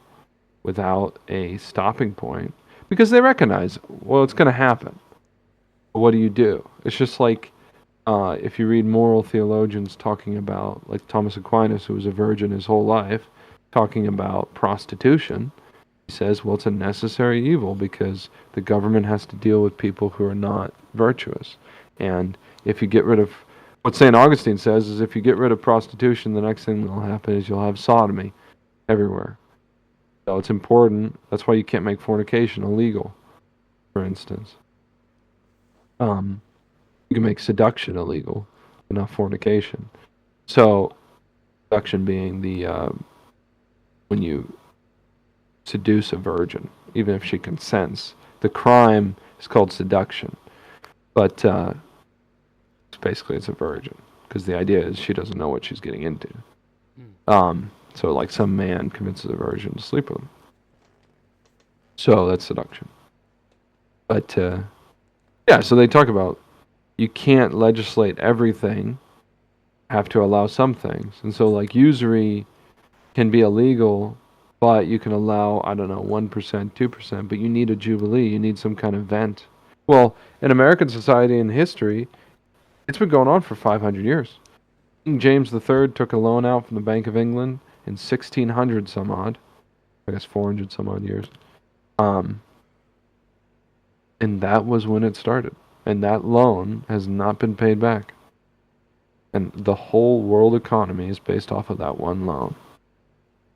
without a stopping point, because they recognize, well, it's going to happen. What do you do? It's just like if you read moral theologians talking about, like Thomas Aquinas, who was a virgin his whole life, talking about prostitution, he says, well, it's a necessary evil because the government has to deal with people who are not virtuous. And if you get rid of, what St. Augustine says is if you get rid of prostitution, the next thing that will happen is you'll have sodomy everywhere. So it's important. That's why you can't make fornication illegal, for instance. Um, you can make seduction illegal, but not fornication. So, seduction being the when you seduce a virgin, even if she consents. The crime is called seduction, but basically it's a virgin because the idea is she doesn't know what she's getting into. Mm. So like some man convinces a virgin to sleep with him. So that's seduction. But yeah, so they talk about you can't legislate everything, have to allow some things. And so like usury can be illegal, but you can allow, I don't know, 1%, 2%, but you need a jubilee, you need some kind of event. Well, in American society and history, it's been going on for 500 years. King James III took a loan out from the Bank of England in 1600 some odd, I guess 400 some odd years. Um, and that was when it started. And that loan has not been paid back. And the whole world economy is based off of that one loan.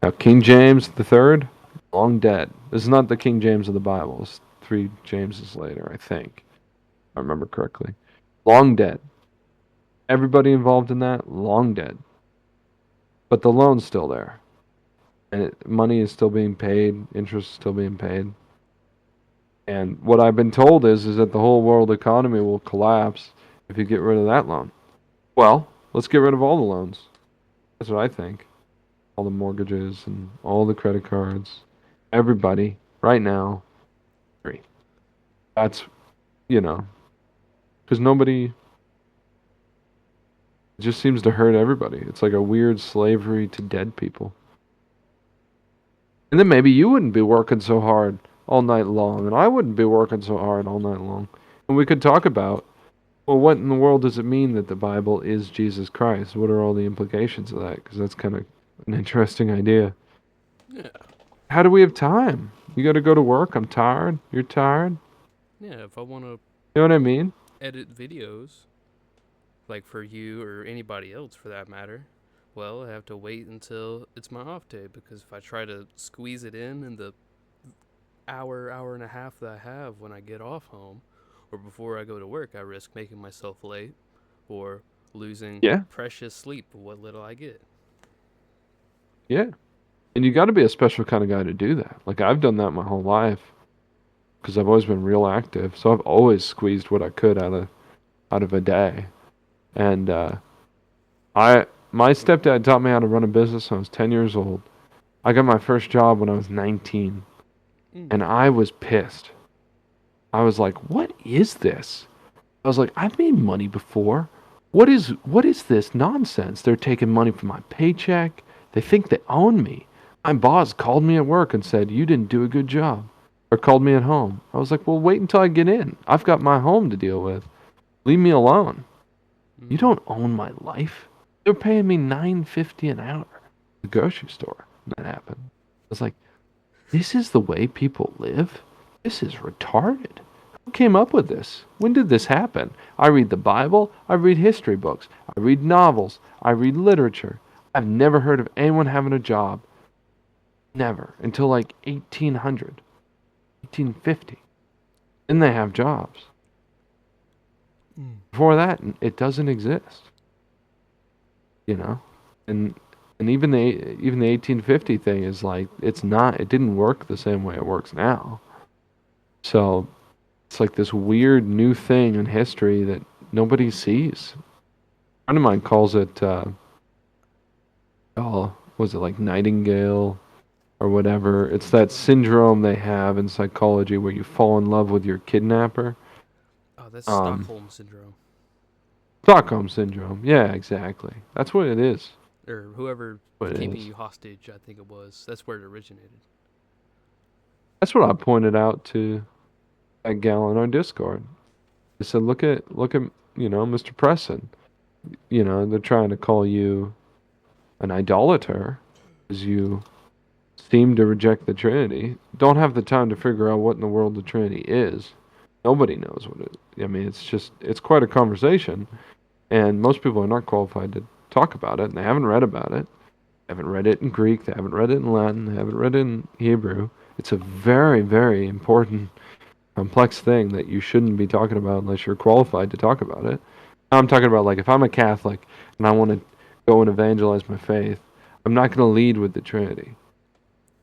Now, King James III, long dead. This is not the King James of the Bible. It's 3 Jameses later, I think. If I remember correctly. Long dead. Everybody involved in that, long dead. But the loan's still there. And money is still being paid, interest is still being paid. And what I've been told is that the whole world economy will collapse if you get rid of that loan. Well, let's get rid of all the loans. That's what I think. All the mortgages and all the credit cards. Everybody, right now, free. That's, you know, because nobody, it just seems to hurt everybody. It's like a weird slavery to dead people. And then maybe you wouldn't be working so hard all night long, and I wouldn't be working so hard all night long. And we could talk about, well, what in the world does it mean that the Bible is Jesus Christ? What are all the implications of that? Because that's kind of an interesting idea. Yeah. How do we have time? You got to go to work. I'm tired. You're tired. Yeah, if I want to You know what I mean? edit videos, like for you or anybody else for that matter, well, I have to wait until it's my off day because if I try to squeeze it in the hour and a half that I have when I get off home or before I go to work, I risk making myself late or losing Yeah. precious sleep of what little I get. Yeah. And you got to be a special kind of guy to do that. Like I've done that my whole life because I've always been real active. So I've always squeezed what I could out of a day. And I my stepdad taught me how to run a business when I was 10 years old. I got my first job when I was 19, Mm. and I was pissed. I was like, "What is this?" I was like, "I've made money before. What is this nonsense? They're taking money from my paycheck. They think they own me." My boss called me at work and said, "You didn't do a good job." Or called me at home. I was like, "Well, wait until I get in. I've got my home to deal with. Leave me alone. You Mm. don't own my life." They're paying me $9.50 an hour at the grocery store. That happened. I was like, "This is the way people live? This is retarded. Who came up with this? When did this happen? I read the Bible. I read history books. I read novels. I read literature. I've never heard of anyone having a job. Never. Until like 1800, 1850. Then they have jobs. Mm. Before that, it doesn't exist. You know? And even the 1850 thing is like it didn't work the same way it works now. So it's like this weird new thing in history that nobody sees. A friend of mine calls it oh, was it like Nightingale or whatever? It's that syndrome they have in psychology where you fall in love with your kidnapper. Oh, that's Um, Stockholm syndrome. Stockholm syndrome. Yeah, exactly. That's what it is. or whoever What it keeping is. you hostage. I think it was. That's where it originated. That's what I pointed out to that gal in our Discord. I said, look at, Mr. Preston. They're trying to call you an idolater because you seem to reject the Trinity. Don't have the time to figure out what in the world the Trinity is. Nobody knows what it is. I mean, it's quite a conversation, and most people are not qualified to talk about it, and they haven't read about it. They haven't read it in Greek, they haven't read it in Latin, they haven't read it in Hebrew. It's a very, very important, complex thing that you shouldn't be talking about unless you're qualified to talk about it. I'm talking about, like, if I'm a Catholic and I want to go and evangelize my faith, I'm not going to lead with the Trinity.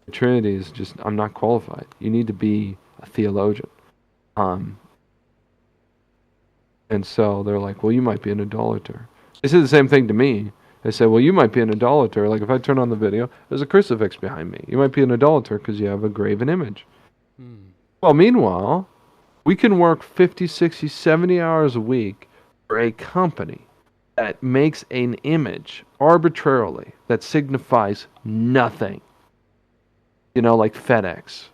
The Trinity is just, I'm not qualified. You need to be a theologian. Um, and so they're like, well, you might be an idolater. They say the same thing to me. They say, well, you might be an idolater. Like, if I turn on the video, there's a crucifix behind me. You might be an idolater because you have a graven image. Hmm. Well, meanwhile, we can work 50, 60, 70 hours a week for a company that makes an image arbitrarily that signifies nothing. Like FedEx,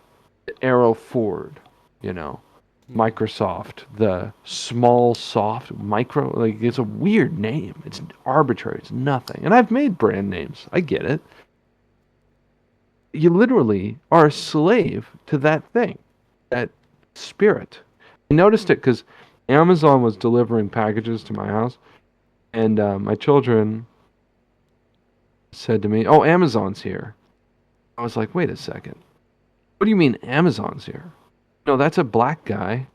Aero Ford, Hmm. Microsoft, the small soft micro, like it's a weird name. It's arbitrary. It's nothing. And I've made brand names. I get it. You literally are a slave to that thing, that spirit. I noticed it because Amazon was delivering packages to my house, and my children said to me, "Oh, Amazon's here." I was like, "Wait a second. What do you mean Amazon's here?" No, that's a black guy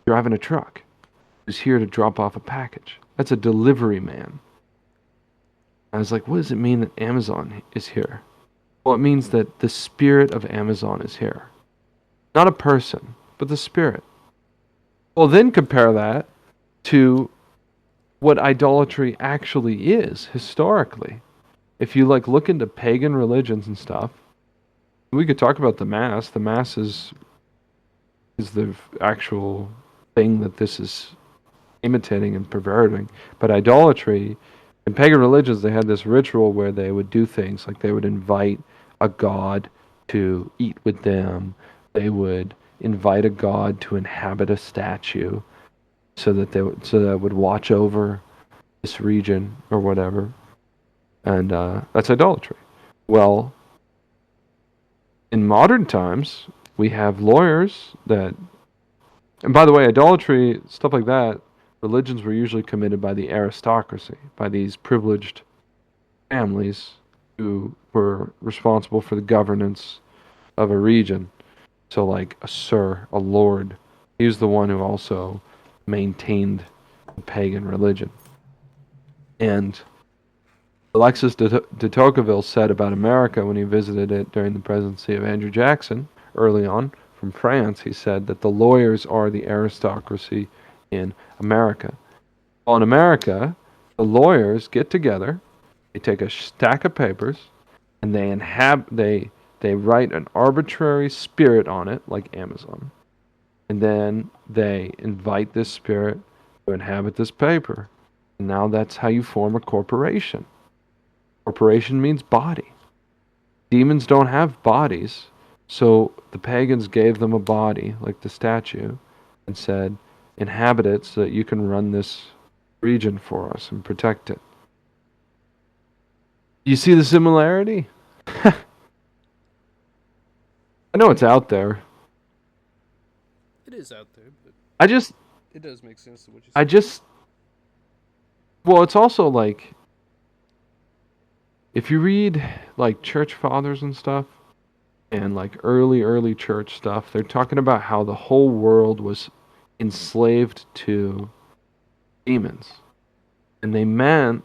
driving a truck who's here to drop off a package. That's a delivery man. I was like, what does it mean that Amazon is here? Well, it means that the spirit of Amazon is here. Not a person, but the spirit. Well, then compare that to what idolatry actually is historically. If you look into pagan religions and stuff, we could talk about the mass. The mass is the actual thing that this is imitating and perverting. But idolatry, in pagan religions, they had this ritual where they would do things like they would invite a god to eat with them. They would invite a god to inhabit a statue, so that would watch over this region or whatever. And that's idolatry. Well, in modern times, we have lawyers that, and by the way, idolatry, stuff like that, religions were usually committed by the aristocracy, by these privileged families who were responsible for the governance of a region. So, like a sir, a lord, he was the one who also maintained the pagan religion. And Alexis de Tocqueville said about America when he visited it during the presidency of Andrew Jackson early on from France, he said that the lawyers are the aristocracy in America. Well, in America, the lawyers get together, they take a stack of papers, and they write an arbitrary spirit on it, like Amazon. And then they invite this spirit to inhabit this paper. And now that's how you form a corporation. Corporation means body. Demons don't have bodies, so the pagans gave them a body, like the statue, and said, inhabit it so that you can run this region for us and protect it. You see the similarity? I know it's out there. It is out there, but I just, it does make sense to what you I said. just, well, it's also like, if you read like church fathers and stuff, and like early church stuff, they're talking about how the whole world was enslaved to demons. And they meant,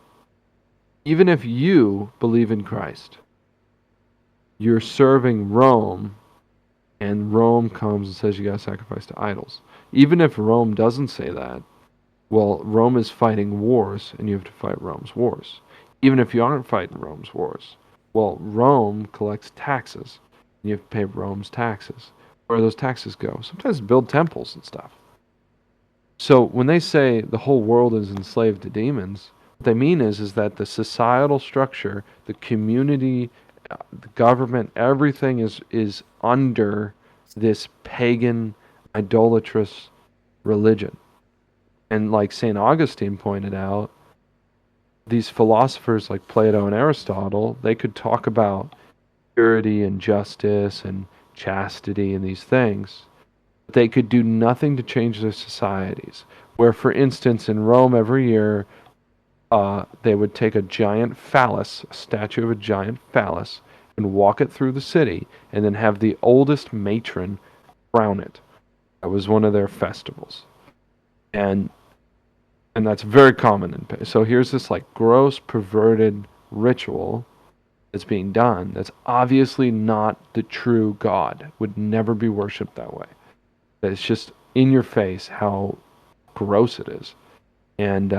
even if you believe in Christ, you're serving Rome, and Rome comes and says you got to sacrifice to idols. Even if Rome doesn't say that, well, Rome is fighting wars, and you have to fight Rome's wars. Even if you aren't fighting Rome's wars, well, Rome collects taxes, and you have to pay Rome's taxes. Where do those taxes go? Sometimes build temples and stuff. So when they say the whole world is enslaved to demons, What they mean is that the societal structure, the community, the government, everything is under this pagan, idolatrous religion. And like St. Augustine pointed out, these philosophers like Plato and Aristotle, they could talk about purity and justice and chastity and these things. But they could do nothing to change their societies. Where, for instance, in Rome every year, they would take a giant phallus, a statue of a giant phallus, and walk it through the city, and then have the oldest matron crown it. That was one of their festivals. And that's very common in so here's this like gross perverted ritual that's being done that's obviously not the true God, would never be worshipped that way. That it's just in your face how gross it is. And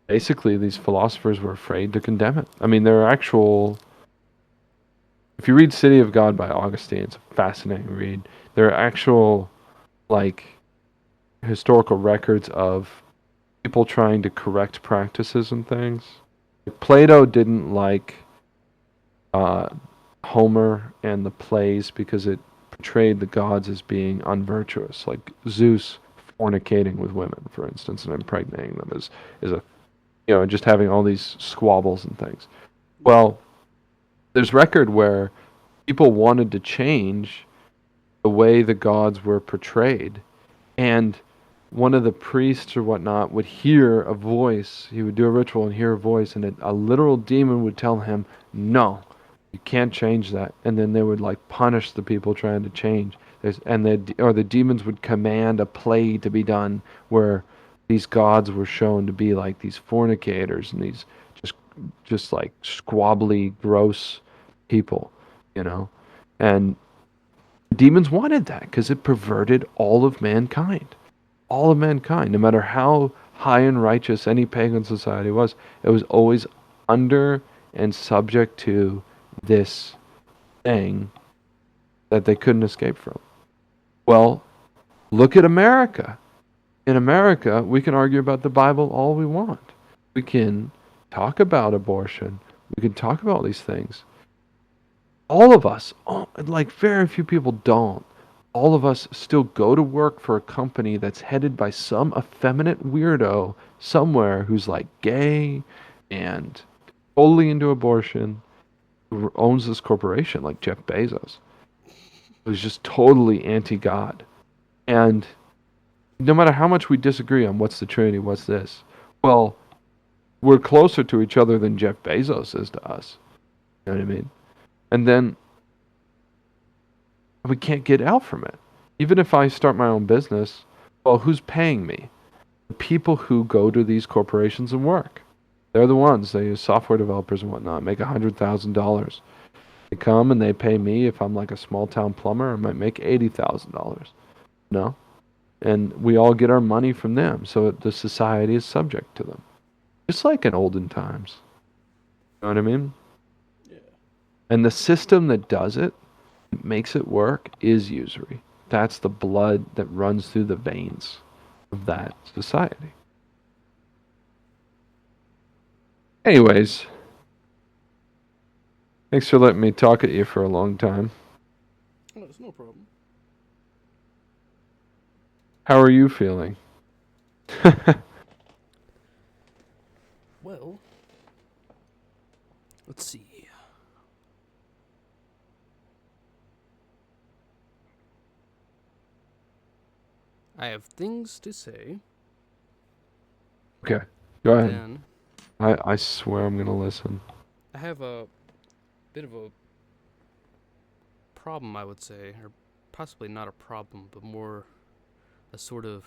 basically these philosophers were afraid to condemn it. I mean, there are actual, if you read City of God by Augustine, it's a fascinating read. There are actual like historical records of people trying to correct practices and things. Plato didn't like uh, Homer and the plays because it portrayed the gods as being unvirtuous, like Zeus fornicating with women, for instance, and impregnating them is a just having all these squabbles and things. Well, there's record where people wanted to change the way the gods were portrayed, and one of the priests or whatnot would hear a voice. He would do a ritual and hear a voice, and a literal demon would tell him, "No, you can't change that." And then they would like punish the people trying to change. The demons would command a play to be done where these gods were shown to be like these fornicators and these just like squabbly, gross people, you know. And demons wanted that because it perverted all of mankind. All of mankind, no matter how high and righteous any pagan society was, it was always under and subject to this thing that they couldn't escape from. Well, look at America. In America, we can argue about the Bible all we want. We can talk about abortion. We can talk about these things. All of us, like very few people don't. All of us still go to work for a company that's headed by some effeminate weirdo somewhere who's like gay and totally into abortion, who owns this corporation like Jeff Bezos, who's just totally anti-God. And no matter how much we disagree on what's the Trinity, what's this, well, we're closer to each other than Jeff Bezos is to us. You know what I mean? And then we can't get out from it. Even if I start my own business, well, who's paying me? The people who go to these corporations and work. They're the ones, they use software developers and whatnot, make $100,000. They come and they pay me. If I'm like a small town plumber, I might make $80,000. No? And we all get our money from them, so the society is subject to them. Just like in olden times. You know what I mean? Yeah. And the system that does it, makes it work, is usury. That's the blood that runs through the veins of that society. Anyways, thanks for letting me talk at you for a long time. Oh, it's no problem. How are you feeling? Well, let's see. I have things to say. Okay, go ahead. Then I swear I'm going to listen. I have a bit of a problem, I would say, or possibly not a problem, but more a sort of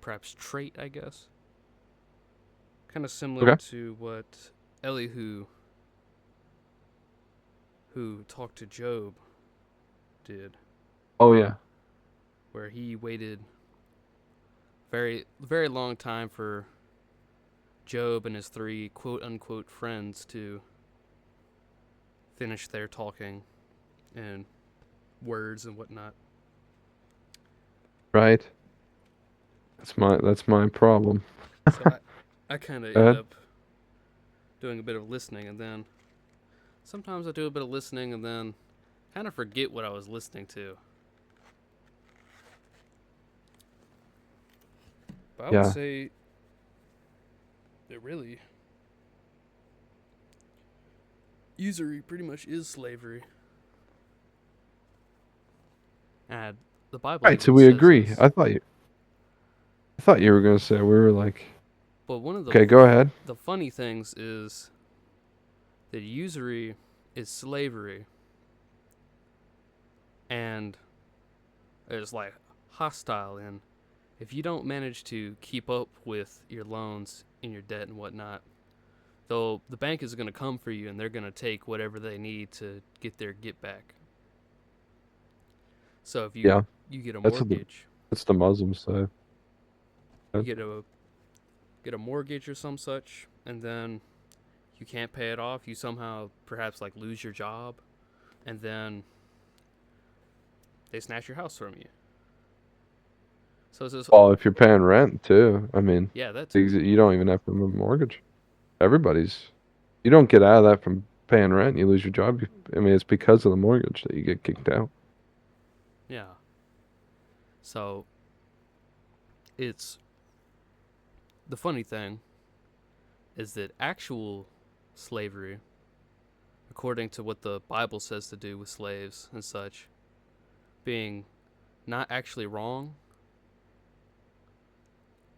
perhaps trait, I guess. Kind of similar Okay. to what Elihu, who talked to Job, did, Oh, yeah. where he waited very long time for Job and his three quote unquote friends to finish their talking and words and whatnot. Right. That's my problem. So I kind of Go end ahead. up doing a bit of listening, and then sometimes I do a bit of listening, and then kind of forget what I was listening to. But I would Yeah. say that really usury pretty much is slavery, and the Bible Right. So even we says agree. this. I thought you were gonna say we were like. But one of Okay, go ahead. the funny things is that usury is slavery, and it's like hostile. And if you don't manage to keep up with your loans and your debt and whatnot, though the bank is going to come for you and they're going to take whatever they need to get their get back. So if Yeah. you get a That's what the mortgage, that's the Muslims say. you get a mortgage or some such, and then you can't pay it off, you somehow perhaps like lose your job, and then they snatch your house from you. So it's this, Well, if you're paying rent too, I mean, yeah, that too. you don't even have to have a mortgage. Everybody's. You don't get out of that from paying rent. You lose your job. I mean, it's because of the mortgage that you get kicked out. Yeah. So it's the funny thing is that actual slavery, according to what the Bible says to do with slaves and such, being not actually wrong,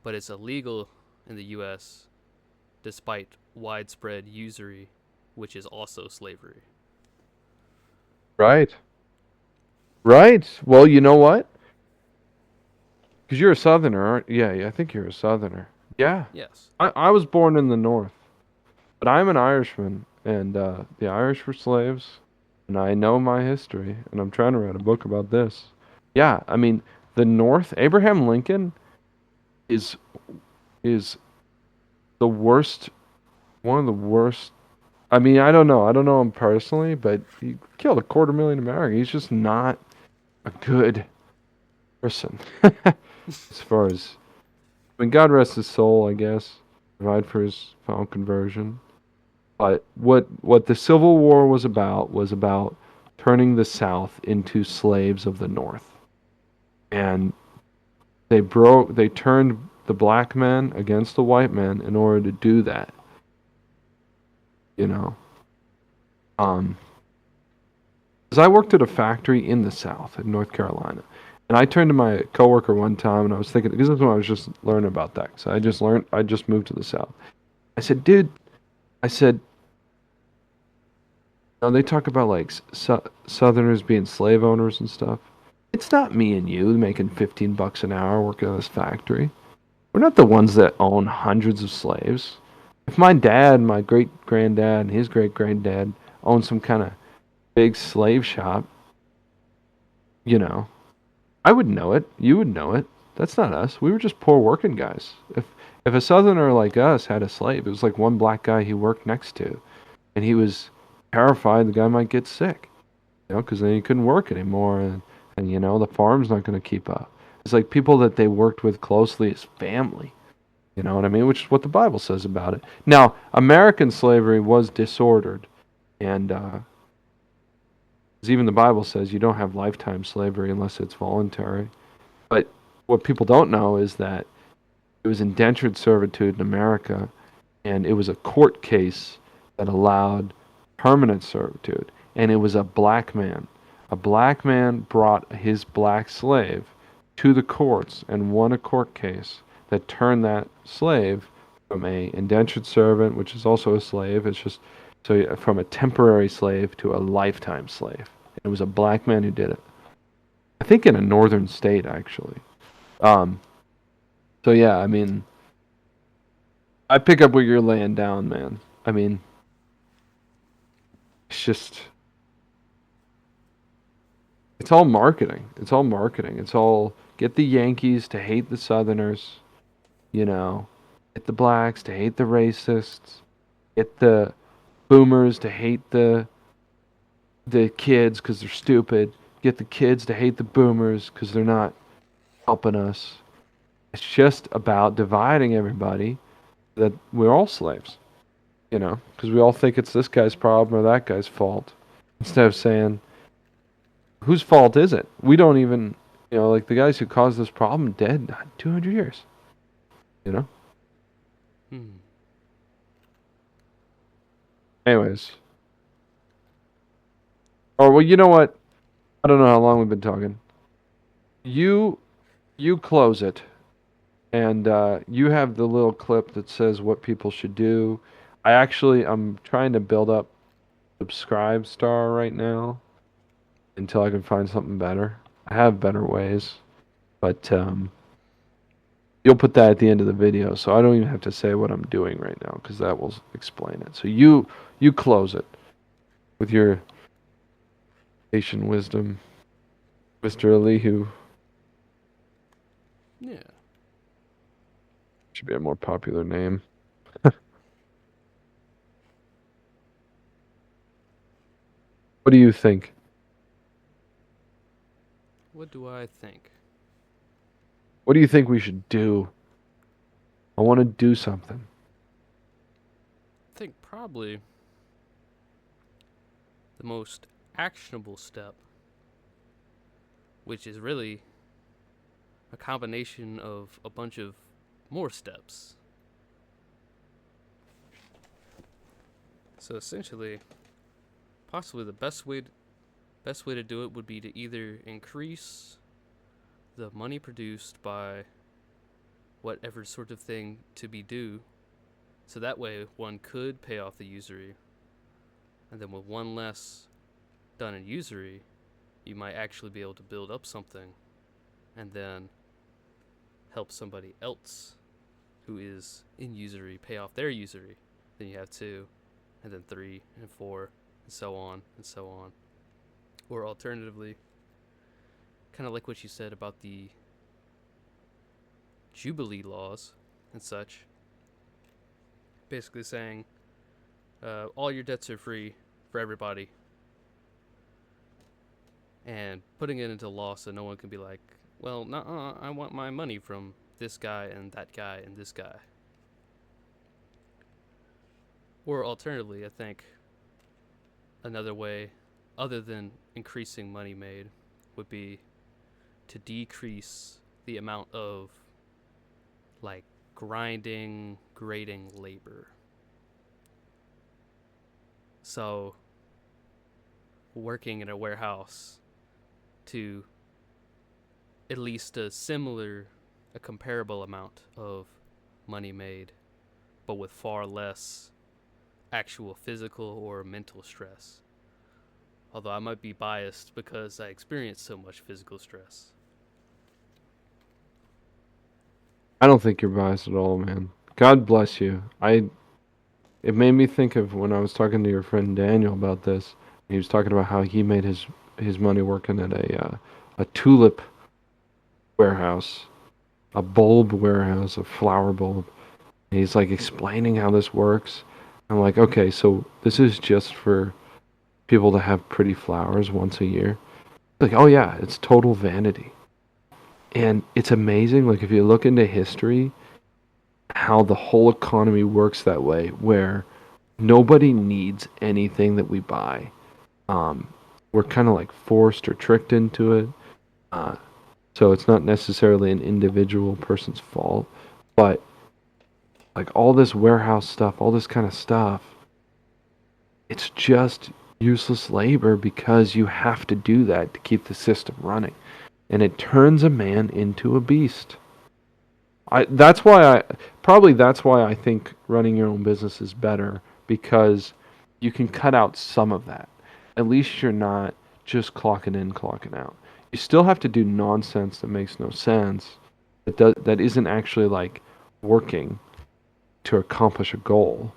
but it's illegal in the US despite widespread usury, which is also slavery. Right. Right. Well, you know what? Because you're a Southerner, aren't? Yeah, yeah. I think you're a Southerner. Yeah. Yes. I was born in the North, but I'm an Irishman, and the Irish were slaves, and I know my history, and I'm trying to write a book about this. Yeah, I mean, the North. Abraham Lincoln is is the worst. One of the worst. I mean, I don't know. I don't know him personally, but he killed 250,000 Americans. He's just not a good person. As far as, I mean, God rest his soul, I guess. Provide for his final conversion. But what the Civil War was about turning the South into slaves of the North. And they turned the black men against the white men in order to do that, you know. Um, because I worked at a factory in the South in North Carolina. And I turned to my coworker one time and I was thinking, because this is when I was just learning about that. So I just moved to the South. I said, dude, I said, they talk about like Southerners being slave owners and stuff. It's not me and you making 15 bucks an hour working at this factory. We're not the ones that own hundreds of slaves. If my dad, my great granddad, and his great granddad owned some kind of big slave shop, you know, I would know it. You would know it. That's not us. We were just poor working guys. If a Southerner like us had a slave, it was like one black guy he worked next to, and he was terrified the guy might get sick, because then he couldn't work anymore, and the farm's not going to keep up. It's like people that they worked with closely as family. You know what I mean? Which is what the Bible says about it. Now, American slavery was disordered, and 'cause even the Bible says you don't have lifetime slavery unless it's voluntary. But what people don't know is that it was indentured servitude in America, and it was a court case that allowed permanent servitude. And it was a black man. A black man brought his black slave to the courts and won a court case that turned that slave from a indentured servant, which is also a slave. It's just so from a temporary slave to a lifetime slave. It was a black man who did it. I think in a northern state actually. Um, so yeah, I mean, I pick up what you're laying down, man. I mean, it's just it's all marketing. It's all marketing. It's all get the Yankees to hate the Southerners, you know, get the blacks to hate the racists, get the boomers to hate the kids because they're stupid, get the kids to hate the boomers because they're not helping us. It's just about dividing everybody that we're all slaves, because we all think it's this guy's problem or that guy's fault. Instead of saying, whose fault is it? We don't even, like the guys who caused this problem dead 200 years, you know? Hmm. Anyways. Or, well, you know what? I don't know how long we've been talking. You, you close it, and you have the little clip that says what people should do. I'm trying to build up Subscribe Star right now until I can find something better. I have better ways, but you'll put that at the end of the video, so I don't even have to say what I'm doing right now because that will explain it. So you close it with your Haitian wisdom, Mr. Elihu. Yeah. Should be a more popular name. What do you think? What do I think? What do you think we should do? I want to do something. I think probably the most actionable step, which is really a combination of a bunch of more steps. So essentially, possibly the best way to do it would be to either increase the money produced by whatever sort of thing to be due, so that way one could pay off the usury, and then with one less done in usury, you might actually be able to build up something, and then help somebody else who is in usury pay off their usury. Then you have two, and then three, and four, and so on, and so on. Or alternatively, kind of like what you said about the Jubilee laws and such, basically saying all your debts are free for everybody, and putting it into law so no one can be like, well, nah, I want my money from this guy and that guy and this guy. Or alternatively, I think another way, other than increasing money made, would be to decrease the amount of like grinding, grading labor. So, working in a warehouse to at least a comparable amount of money made, but with far less actual physical or mental stress. Although I might be biased because I experienced so much physical stress. I don't think you're biased at all, man. God bless you. It made me think of when I was talking to your friend Daniel about this. He was talking about how he made his money working at a tulip warehouse, a bulb warehouse, a flower bulb. And he's like explaining how this works. I'm like, okay, so this is just for people to have pretty flowers once a year. Like, oh yeah, it's total vanity. And it's amazing, like if you look into history, how the whole economy works that way, where nobody needs anything that we buy. Um, we're kind of like forced or tricked into it. Uh, so it's not necessarily an individual person's fault, but like all this warehouse stuff, all this kind of stuff, it's just useless labor because you have to do that to keep the system running. And it turns a man into a beast. That's why I think running your own business is better because you can cut out some of that. At least you're not just clocking in, clocking out. You still have to do nonsense that makes no sense, that isn't actually like working to accomplish a goal,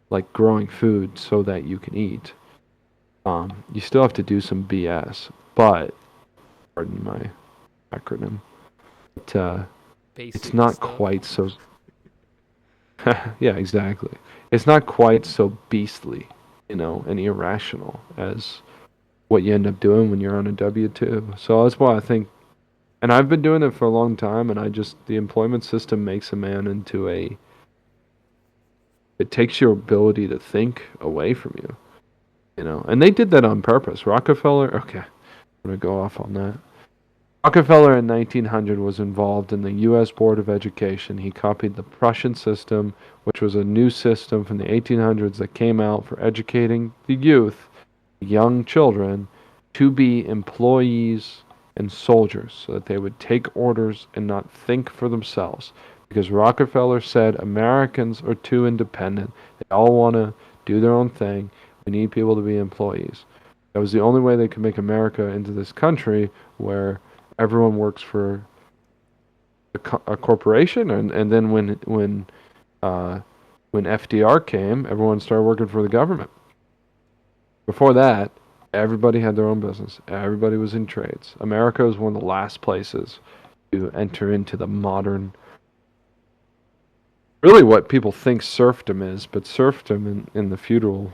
like growing food so that you can eat. You still have to do some BS, but pardon my acronym. But, it's Basic not stuff. quite so. Yeah, exactly. It's not quite so beastly, and irrational as what you end up doing when you're on a W 2. So that's why I think And I've been doing it for a long time, and the employment system makes a man into it takes your ability to think away from you, you know. And they did that on purpose. Rockefeller, okay, I'm gonna go off on that. Rockefeller in 1900 was involved in the U.S. Board of Education. He copied the Prussian system, which was a new system from the 1800s that came out for educating the youth, young children, to be employees and soldiers so that they would take orders and not think for themselves. Because Rockefeller said Americans are too independent. They all want to do their own thing. We need people to be employees. That was the only way they could make America into this country where everyone works for a corporation, and then uh, when FDR came, everyone started working for the government. Before that, everybody had their own business. Everybody was in trades. America was one of the last places to enter into the modern, really what people think serfdom is, but serfdom in the feudal,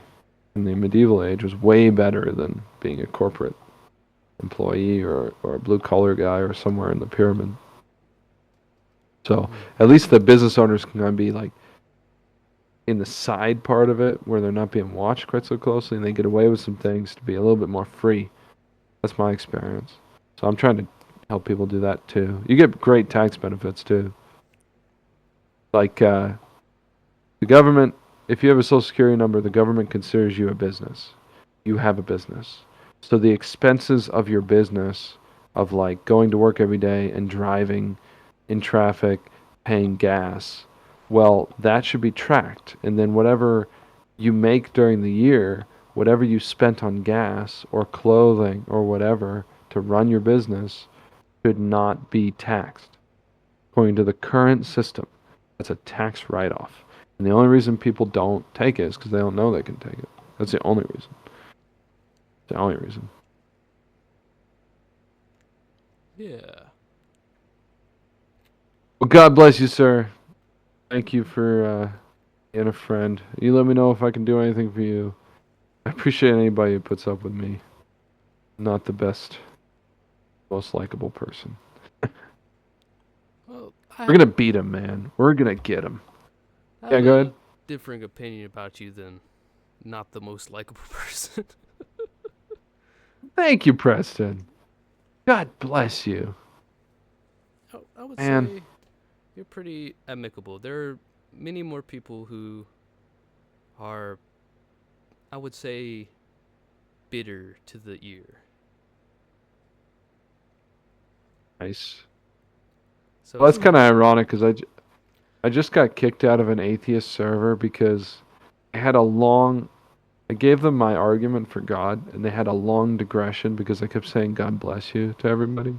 in the medieval age was way better than being a corporate employee or a blue collar guy or somewhere in the pyramid. So Mm. at least the business owners can kind of be like in the side part of it where they're not being watched quite so closely and they get away with some things to be a little bit more free. That's my experience. So I'm trying to help people do that too. You get great tax benefits too. Like the government, if you have a social security number, the government considers you a business. You have a business. So the expenses of your business, of like going to work every day and driving in traffic, paying gas, well, that should be tracked. And then whatever you make during the year, whatever you spent on gas or clothing or whatever to run your business, should not be taxed. According to the current system, that's a tax write off. And the only reason people don't take it is because they don't know they can take it. That's the only reason. The only reason. Yeah. Well, God bless you, sir. Thank you for being a friend. You let me know if I can do anything for you. I appreciate anybody who puts up with me. I'm not the best, most likable person. Well, We're gonna beat him, man. We're gonna get him. I Yeah, have go a ahead. differing opinion about you than not the most likable person. Thank you, Preston. God bless you, I would man. say you're pretty amicable. There are many more people who are, I would say, bitter to the ear. Nice. So Well, it's that's kind not of so. ironic because I just got kicked out of an atheist server because I had a long. I gave them my argument for God, and they had a long digression because I kept saying "God bless you" to everybody.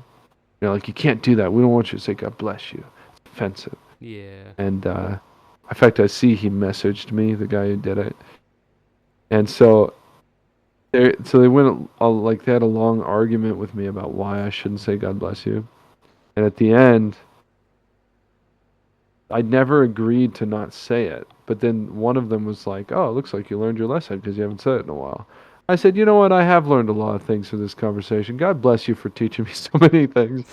Like you can't do that. We don't want you to say "God bless you." It's offensive. Yeah. And in fact, I see he messaged me, the guy who did it, and so they went like they had a long argument with me about why I shouldn't say "God bless you," and at the end, I never agreed to not say it. But then one of them was like, "Oh, it looks like you learned your lesson because you haven't said it in a while." I said, "You know what? I have learned a lot of things from this conversation. God bless you for teaching me so many things."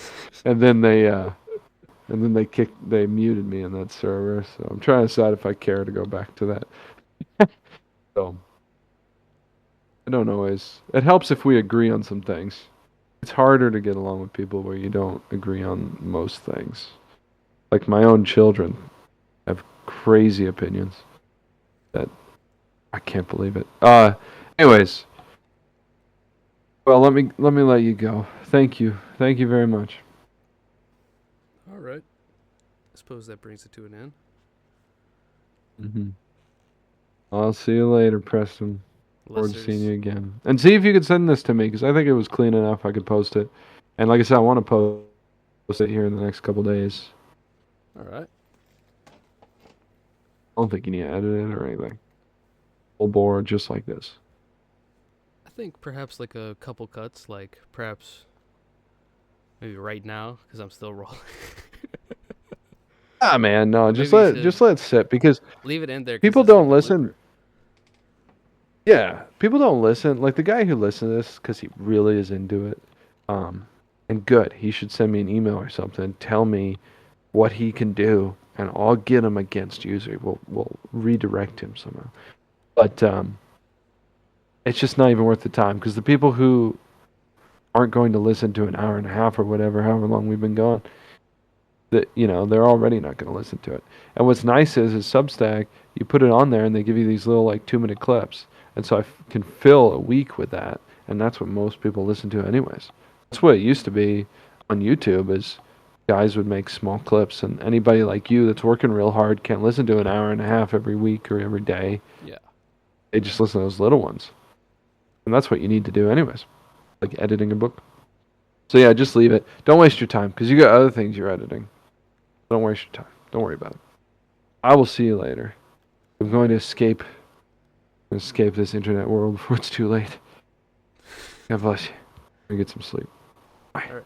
And then they muted me in that server. So I'm trying to decide if I care to go back to that. So I don't always. It helps if we agree on some things. It's harder to get along with people where you don't agree on most things. Like my own children have crazy opinions that I can't believe it. Anyways, well, let me let you go. Thank you very much. All right. I suppose that brings it to an end. Hmm. I'll see you later, Preston. Unless Forward to seeing there's. you again. And see if you could send this to me because I think it was clean enough. I could post it. And like I said, I want to post it here in the next couple days. All right. I don't think you need to edit it or anything. Full board, just like this. I think perhaps like a couple cuts, like perhaps maybe right now, because I'm still rolling. Ah, man, no, Or maybe you should just let it sit because leave it in there because people it's like don't a listen. blooper. Yeah, people don't listen. Like the guy who listened to this because he really is into it. Um, And good, he should send me an email or something and tell me what he can do, and I'll get him against Usury. We'll redirect him somehow. But it's just not even worth the time because the people who aren't going to listen to an hour and a half or whatever, however long we've been gone, that they're already not going to listen to it. And what's nice is Substack, you put it on there and they give you these little like 2 minute clips, and so I can fill a week with that, and that's what most people listen to anyways. That's what it used to be on YouTube. Is guys would make small clips, and anybody like you that's working real hard can't listen to an hour and a half every week or every day. Yeah. They just listen to those little ones, and that's what you need to do anyways, like editing a book. So yeah, just leave it. Don't waste your time because you got other things you're editing. Don't waste your time. Don't worry about it. I will see you later. I'm going to escape this internet world before it's too late. God bless you. I'm gonna get some sleep. Bye. All right.